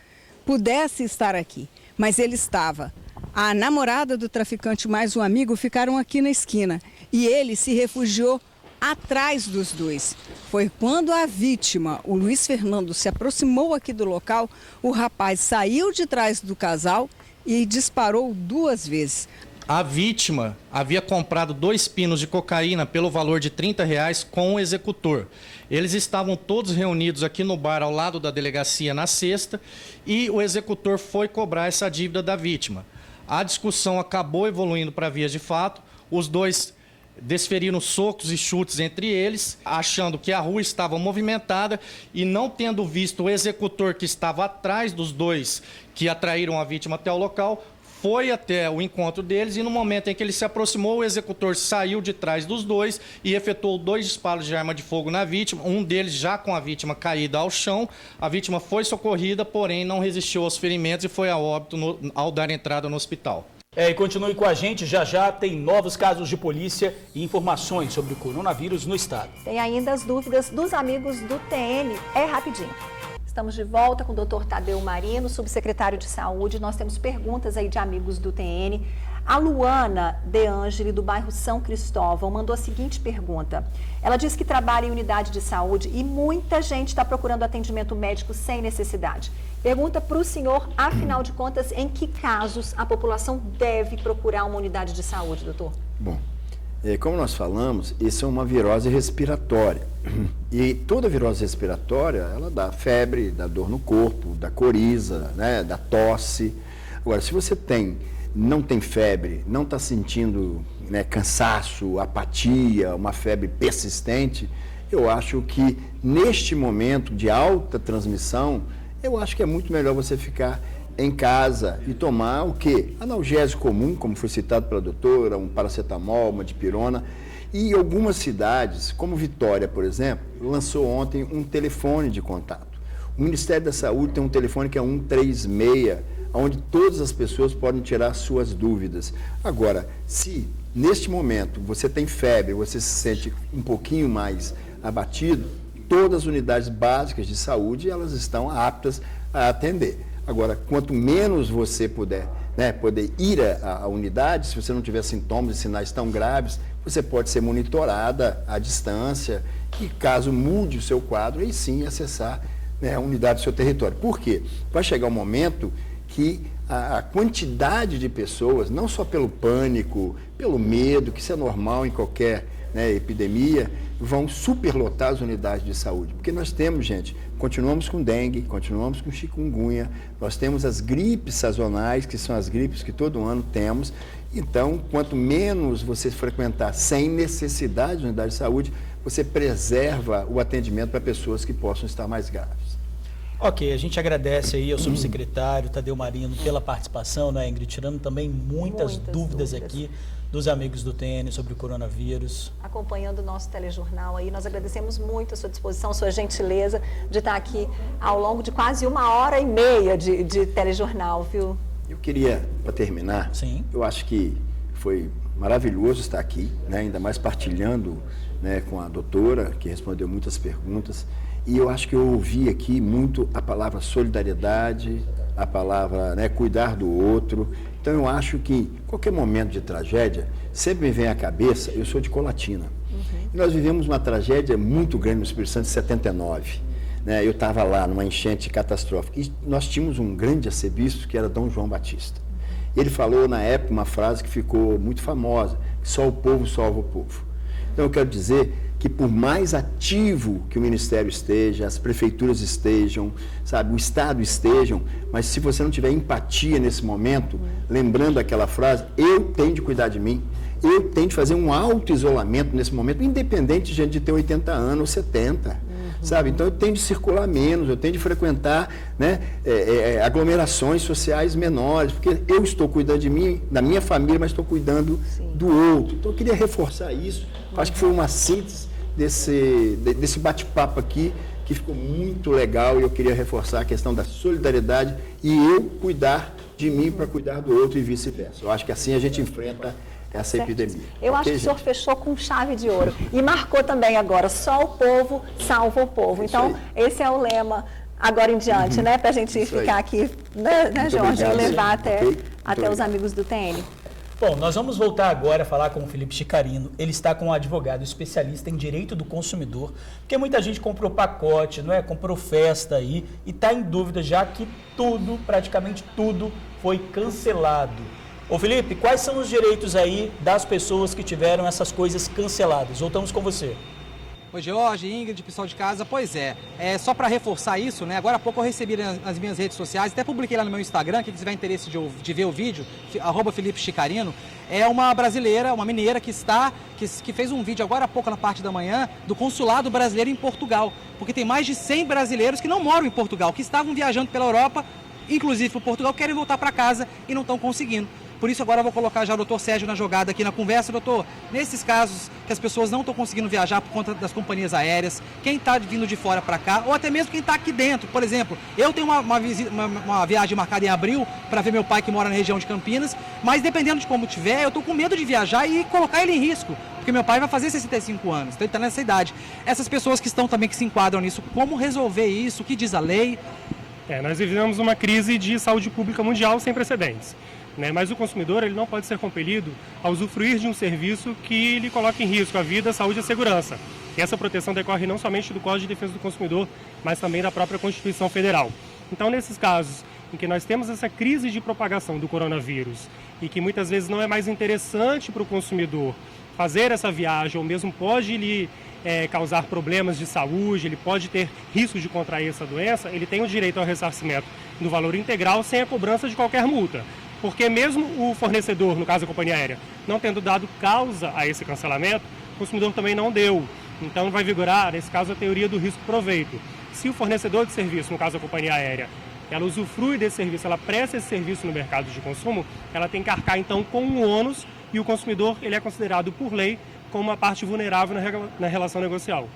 pudesse estar aqui. Mas ele estava. A namorada do traficante mais um amigo ficaram aqui na esquina e ele se refugiou atrás dos dois. Foi quando a vítima, o Luiz Fernando, se aproximou aqui do local, o rapaz saiu de trás do casal e disparou 2 vezes. A vítima havia comprado 2 pinos de cocaína pelo valor de R$30 com o executor. Eles estavam todos reunidos aqui no bar ao lado da delegacia na sexta e o executor foi cobrar essa dívida da vítima. A discussão acabou evoluindo para vias de fato, os dois desferiram socos e chutes entre eles, achando que a rua estava movimentada e não tendo visto o executor que estava atrás dos dois que atraíram a vítima até o local, foi até o encontro deles e no momento em que ele se aproximou, o executor saiu de trás dos dois e efetuou 2 disparos de arma de fogo na vítima, um deles já com a vítima caída ao chão. A vítima foi socorrida, porém não resistiu aos ferimentos e foi a óbito ao dar entrada no hospital. E continue com a gente, já tem novos casos de polícia e informações sobre o coronavírus no estado. Tem ainda as dúvidas dos amigos do TN, é rapidinho. Estamos de volta com o Dr. Tadeu Marino, subsecretário de Saúde. Nós temos perguntas aí de amigos do TN. A Luana De Angeli, do bairro São Cristóvão, mandou a seguinte pergunta. Ela diz que trabalha em unidade de saúde e muita gente está procurando atendimento médico sem necessidade. Pergunta para o senhor, afinal de contas, em que casos a população deve procurar uma unidade de saúde, doutor? Bom, como nós falamos, isso é uma virose respiratória. E toda virose respiratória, ela dá febre, dá dor no corpo, dá coriza, né, dá tosse. Agora, se você não tem febre, não está sentindo, né, cansaço, apatia, uma febre persistente, eu acho que neste momento de alta transmissão, eu acho que é muito melhor você ficar em casa e tomar o quê? Analgésico comum, como foi citado pela doutora, um paracetamol, uma dipirona. E algumas cidades, como Vitória, por exemplo, lançou ontem um telefone de contato. O Ministério da Saúde tem um telefone que é 136, onde todas as pessoas podem tirar suas dúvidas. Agora, se neste momento você tem febre, você se sente um pouquinho mais abatido, todas as unidades básicas de saúde, elas estão aptas a atender. Agora, quanto menos você poder ir à unidade, se você não tiver sintomas e sinais tão graves, você pode ser monitorada à distância e, caso mude o seu quadro, aí sim acessar, né, a unidade do seu território. Por quê? Vai chegar um momento que a quantidade de pessoas, não só pelo pânico, pelo medo, que isso é normal em qualquer, né, epidemia, vão superlotar as unidades de saúde. Porque nós temos, gente, continuamos com dengue, continuamos com chikungunya, nós temos as gripes sazonais, que são as gripes que todo ano temos. Então, quanto menos você frequentar sem necessidade de unidade de saúde, você preserva o atendimento para pessoas que possam estar mais graves. Ok, a gente agradece aí ao subsecretário Tadeu Marino pela participação, né, Ingrid? Tirando também muitas dúvidas aqui dos amigos do TN sobre o coronavírus. Acompanhando o nosso telejornal aí, nós agradecemos muito a sua disposição, a sua gentileza de estar aqui ao longo de quase 1h30 de telejornal, viu? Eu queria, para terminar, eu acho que foi maravilhoso estar aqui, né, ainda mais partilhando, né, com a doutora, que respondeu muitas perguntas. E eu acho que eu ouvi aqui muito a palavra solidariedade, a palavra, né, cuidar do outro. Então eu acho que em qualquer momento de tragédia, sempre me vem à cabeça, eu sou de Colatina. E nós vivemos uma tragédia muito grande no Espírito Santo em 79. Né? Eu estava lá numa enchente catastrófica. E nós tínhamos um grande arcebispo que era Dom João Batista. Ele falou na época uma frase que ficou muito famosa, que só o povo salva o povo. Então eu quero dizer que por mais ativo que o Ministério esteja, as prefeituras estejam, sabe, o Estado estejam, mas se você não tiver empatia nesse momento, lembrando aquela frase, eu tenho de cuidar de mim, eu tenho de fazer um auto-isolamento nesse momento, independente de ter 80 anos ou 70, sabe? Então eu tenho de circular menos, eu tenho de frequentar, né, aglomerações sociais menores, porque eu estou cuidando de mim, da minha família, mas estou cuidando do outro. Então eu queria reforçar isso, acho que foi uma síntese desse bate-papo aqui, que ficou muito legal, e eu queria reforçar a questão da solidariedade e eu cuidar de mim para cuidar do outro e vice-versa. Eu acho que assim a gente enfrenta essa epidemia. Eu acho que o senhor fechou com chave de ouro e marcou também agora, só o povo salva o povo. Então, esse é o lema agora em diante, né? Para a gente ficar aqui, né, Jorge, e levar até os amigos do TN. Bom, nós vamos voltar agora a falar com o Felipe Chicarino. Ele está com um advogado especialista em direito do consumidor, porque muita gente comprou pacote, não é? Comprou festa aí e está em dúvida, já que tudo, praticamente tudo, foi cancelado. Ô Felipe, quais são os direitos aí das pessoas que tiveram essas coisas canceladas? Voltamos com você. Oi, Jorge, Ingrid, pessoal de casa. Pois é, só para reforçar isso, né? Agora há pouco eu recebi nas minhas redes sociais, até publiquei lá no meu Instagram, quem tiver interesse de ver o vídeo, @Felipe Chicarino, é uma brasileira, uma mineira que fez um vídeo agora há pouco na parte da manhã do consulado brasileiro em Portugal, porque tem mais de 100 brasileiros que não moram em Portugal, que estavam viajando pela Europa, inclusive para Portugal, querem voltar para casa e não estão conseguindo. Por isso agora eu vou colocar já o doutor Sérgio na jogada aqui na conversa. Doutor, nesses casos que as pessoas não estão conseguindo viajar por conta das companhias aéreas, quem está vindo de fora para cá, ou até mesmo quem está aqui dentro. Por exemplo, eu tenho uma viagem marcada em abril para ver meu pai que mora na região de Campinas, mas dependendo de como tiver, eu estou com medo de viajar e colocar ele em risco, porque meu pai vai fazer 65 anos, então ele está nessa idade. Essas pessoas que estão também, que se enquadram nisso, como resolver isso? O que diz a lei? Nós vivemos uma crise de saúde pública mundial sem precedentes. Mas o consumidor ele não pode ser compelido a usufruir de um serviço que lhe coloque em risco a vida, a saúde e a segurança. E essa proteção decorre não somente do Código de Defesa do Consumidor, mas também da própria Constituição Federal. Então, nesses casos em que nós temos essa crise de propagação do coronavírus e que muitas vezes não é mais interessante para o consumidor fazer essa viagem, ou mesmo pode lhe causar problemas de saúde, ele pode ter risco de contrair essa doença, ele tem o direito ao ressarcimento do valor integral sem a cobrança de qualquer multa. Porque mesmo o fornecedor, no caso a companhia aérea, não tendo dado causa a esse cancelamento, o consumidor também não deu. Então vai vigorar, nesse caso, a teoria do risco-proveito. Se o fornecedor de serviço, no caso a companhia aérea, ela usufrui desse serviço, ela presta esse serviço no mercado de consumo, ela tem que arcar então com um ônus e o consumidor ele é considerado por lei como uma parte vulnerável na relação negocial.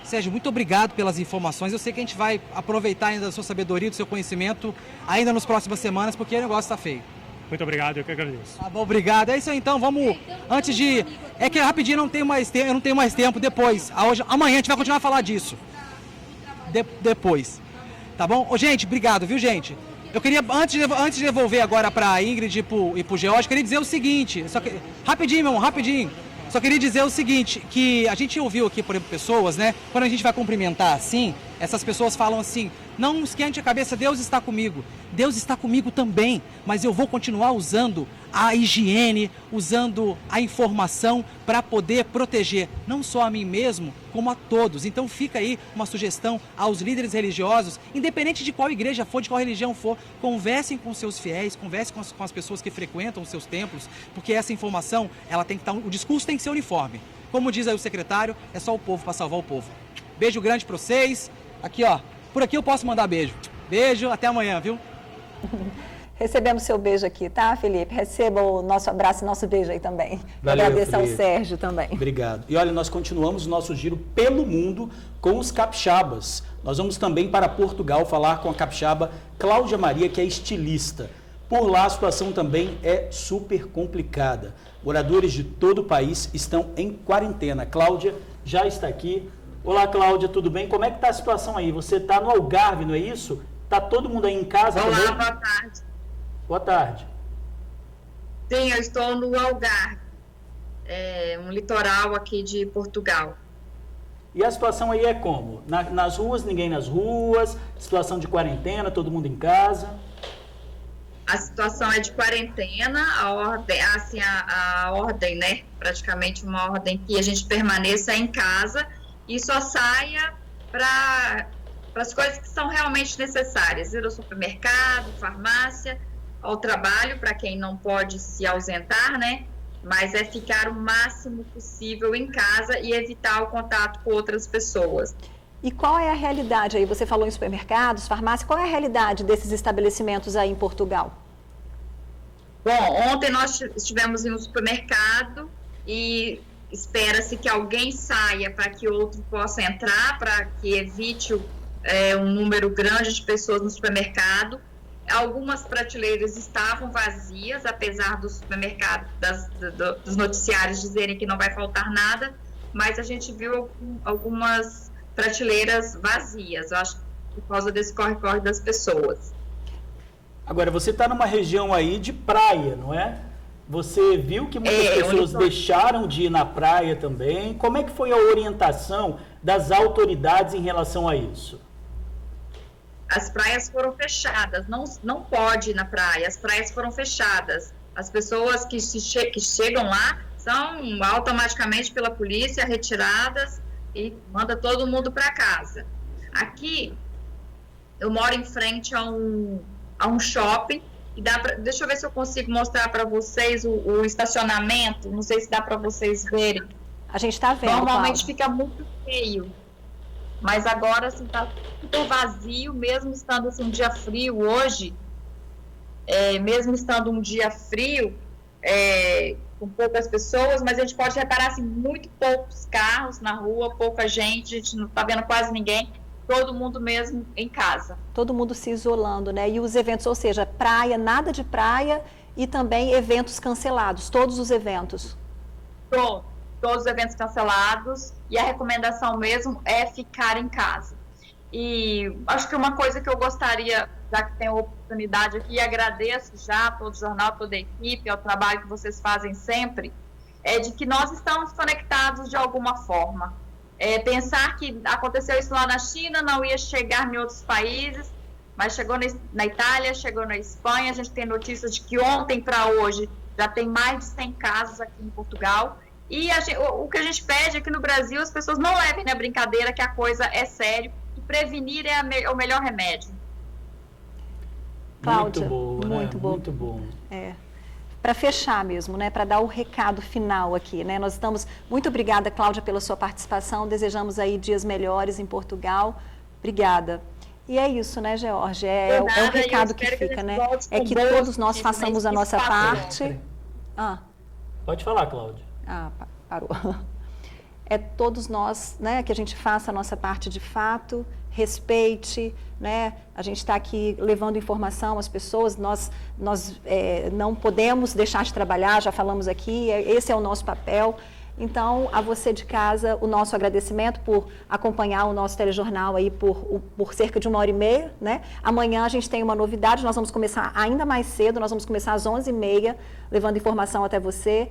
Sérgio, muito obrigado pelas informações. Eu sei que a gente vai aproveitar ainda da sua sabedoria, do seu conhecimento, ainda nas próximas semanas, porque o negócio está feio. Muito obrigado, eu que agradeço. Tá bom, obrigado. É isso aí, então, vamos, antes de... É que rapidinho, eu não tenho mais tempo, depois. Amanhã a gente vai continuar a falar disso. Depois. Tá bom? Gente, obrigado, viu, gente? Eu queria, antes de devolver agora para a Ingrid e pro George, queria dizer o seguinte, rapidinho, meu irmão, rapidinho. Só queria dizer o seguinte, que a gente ouviu aqui, por exemplo, pessoas, né? Quando a gente vai cumprimentar assim, essas pessoas falam assim, não esquente a cabeça, Deus está comigo. Deus está comigo também, mas eu vou continuar usando a higiene, usando a informação para poder proteger não só a mim mesmo, como a todos. Então fica aí uma sugestão aos líderes religiosos, independente de qual igreja for, de qual religião for, conversem com seus fiéis, conversem com as pessoas que frequentam os seus templos, porque essa informação, ela tem que estar, o discurso tem que ser uniforme. Como diz aí o secretário, é só o povo para salvar o povo. Beijo grande para vocês. Aqui, ó. Por aqui eu posso mandar beijo. Beijo, até amanhã, viu? Recebemos seu beijo aqui, tá, Felipe? Receba o nosso abraço e nosso beijo aí também. Valeu, agradecer ao Felipe. Sérgio também. Obrigado. E olha, nós continuamos o nosso giro pelo mundo com os capixabas. Nós vamos também para Portugal falar com a capixaba Cláudia Maria, que é estilista. Por lá a situação também é super complicada. Moradores de todo o país estão em quarentena. Cláudia já está aqui. Olá, Cláudia, tudo bem? Como é que está a situação aí? Você está no Algarve, não é isso? Está todo mundo aí em casa também? Olá, boa tarde. Boa tarde. Sim, eu estou no Algarve, um litoral aqui de Portugal. E a situação aí é como? Nas ruas, ninguém nas ruas, situação de quarentena, todo mundo em casa? A situação é de quarentena, a ordem, né? Praticamente uma ordem que a gente permaneça em casa e só saia para as coisas que são realmente necessárias, ir ao supermercado, farmácia, ao trabalho, para quem não pode se ausentar, né? Mas é ficar o máximo possível em casa e evitar o contato com outras pessoas. E qual é a realidade aí? Você falou em supermercados, farmácia, qual é a realidade desses estabelecimentos aí em Portugal? Bom, ontem nós estivemos em um supermercado e espera-se que alguém saia para que outro possa entrar, para que evite um número grande de pessoas no supermercado. Algumas prateleiras estavam vazias, apesar do supermercado, dos noticiários dizerem que não vai faltar nada, mas a gente viu algumas prateleiras vazias, eu acho que por causa desse corre-corre das pessoas. Agora, você está numa região aí de praia, não é? Você viu que muitas pessoas deixaram de ir na praia também. Como é que foi a orientação das autoridades em relação a isso? As praias foram fechadas, não pode ir na praia, as praias foram fechadas. As pessoas que chegam lá são automaticamente pela polícia retiradas e manda todo mundo para casa. Aqui, eu moro em frente a um shopping, e deixa eu ver se eu consigo mostrar para vocês o estacionamento, não sei se dá para vocês verem. A gente está vendo, normalmente fica muito feio. Mas agora, assim, tá super vazio, mesmo estando assim, um dia frio hoje, mesmo estando um dia frio, com poucas pessoas, mas a gente pode reparar, assim, muito poucos carros na rua, pouca gente, a gente não está vendo quase ninguém, todo mundo mesmo em casa. Todo mundo se isolando, né? E os eventos, ou seja, praia, nada de praia e também eventos cancelados, todos os eventos. Pronto. Todos os eventos cancelados, e a recomendação mesmo é ficar em casa. E acho que uma coisa que eu gostaria, já que tenho a oportunidade aqui, e agradeço já a todo o jornal, toda a equipe, ao trabalho que vocês fazem sempre, é de que nós estamos conectados de alguma forma. Pensar que aconteceu isso lá na China, não ia chegar em outros países, mas chegou na Itália, chegou na Espanha, a gente tem notícias de que ontem para hoje já tem mais de 100 casos aqui em Portugal. E o que a gente pede aqui no Brasil, as pessoas não levem na brincadeira que a coisa é sério, e prevenir é o melhor remédio. Cláudia, muito boa, muito né? bom. Muito bom. Para fechar mesmo, né? Para dar o recado final aqui, né? Nós estamos muito obrigada, Cláudia, pela sua participação. Desejamos aí dias melhores em Portugal. Obrigada. E é isso, né, Georgia? É o recado que fica, né? É que todos nós façamos a nossa parte. Pode falar, Cláudia. Parou. É todos nós, né, que a gente faça a nossa parte de fato, respeite, né? A gente está aqui levando informação às pessoas, nós não podemos deixar de trabalhar, já falamos aqui, esse é o nosso papel. Então, a você de casa, o nosso agradecimento por acompanhar o nosso telejornal aí por cerca de 1h30, né? Amanhã a gente tem uma novidade, nós vamos começar ainda mais cedo, nós vamos começar às 11h30, levando informação até você.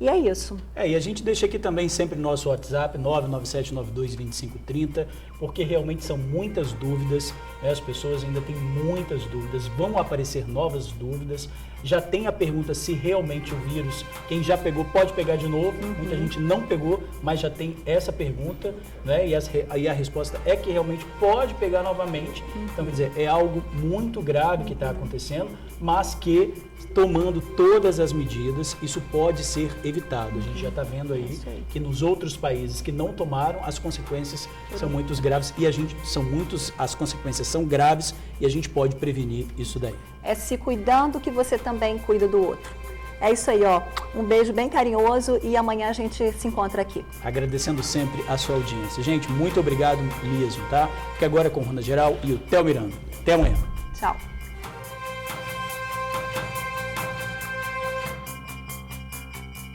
E é isso. E a gente deixa aqui também sempre o nosso WhatsApp, 997922530, porque realmente são muitas dúvidas, né? As pessoas ainda têm muitas dúvidas, vão aparecer novas dúvidas. Já tem a pergunta se realmente o vírus, quem já pegou, pode pegar de novo. Muita gente não pegou, mas já tem essa pergunta, né? E a resposta é que realmente pode pegar novamente. Então, quer dizer, é algo muito grave que está acontecendo, mas que, tomando todas as medidas, isso pode ser evitado. A gente já está vendo aí que nos outros países que não tomaram, as consequências são muito graves e as consequências são graves e a gente pode prevenir isso daí. É se cuidando que você também cuida do outro. É isso aí, ó. Um beijo bem carinhoso e amanhã a gente se encontra aqui. Agradecendo sempre a sua audiência. Gente, muito obrigado mesmo, tá? Porque agora é com Ronda Geral e o Theo Miranda. Até amanhã. Tchau.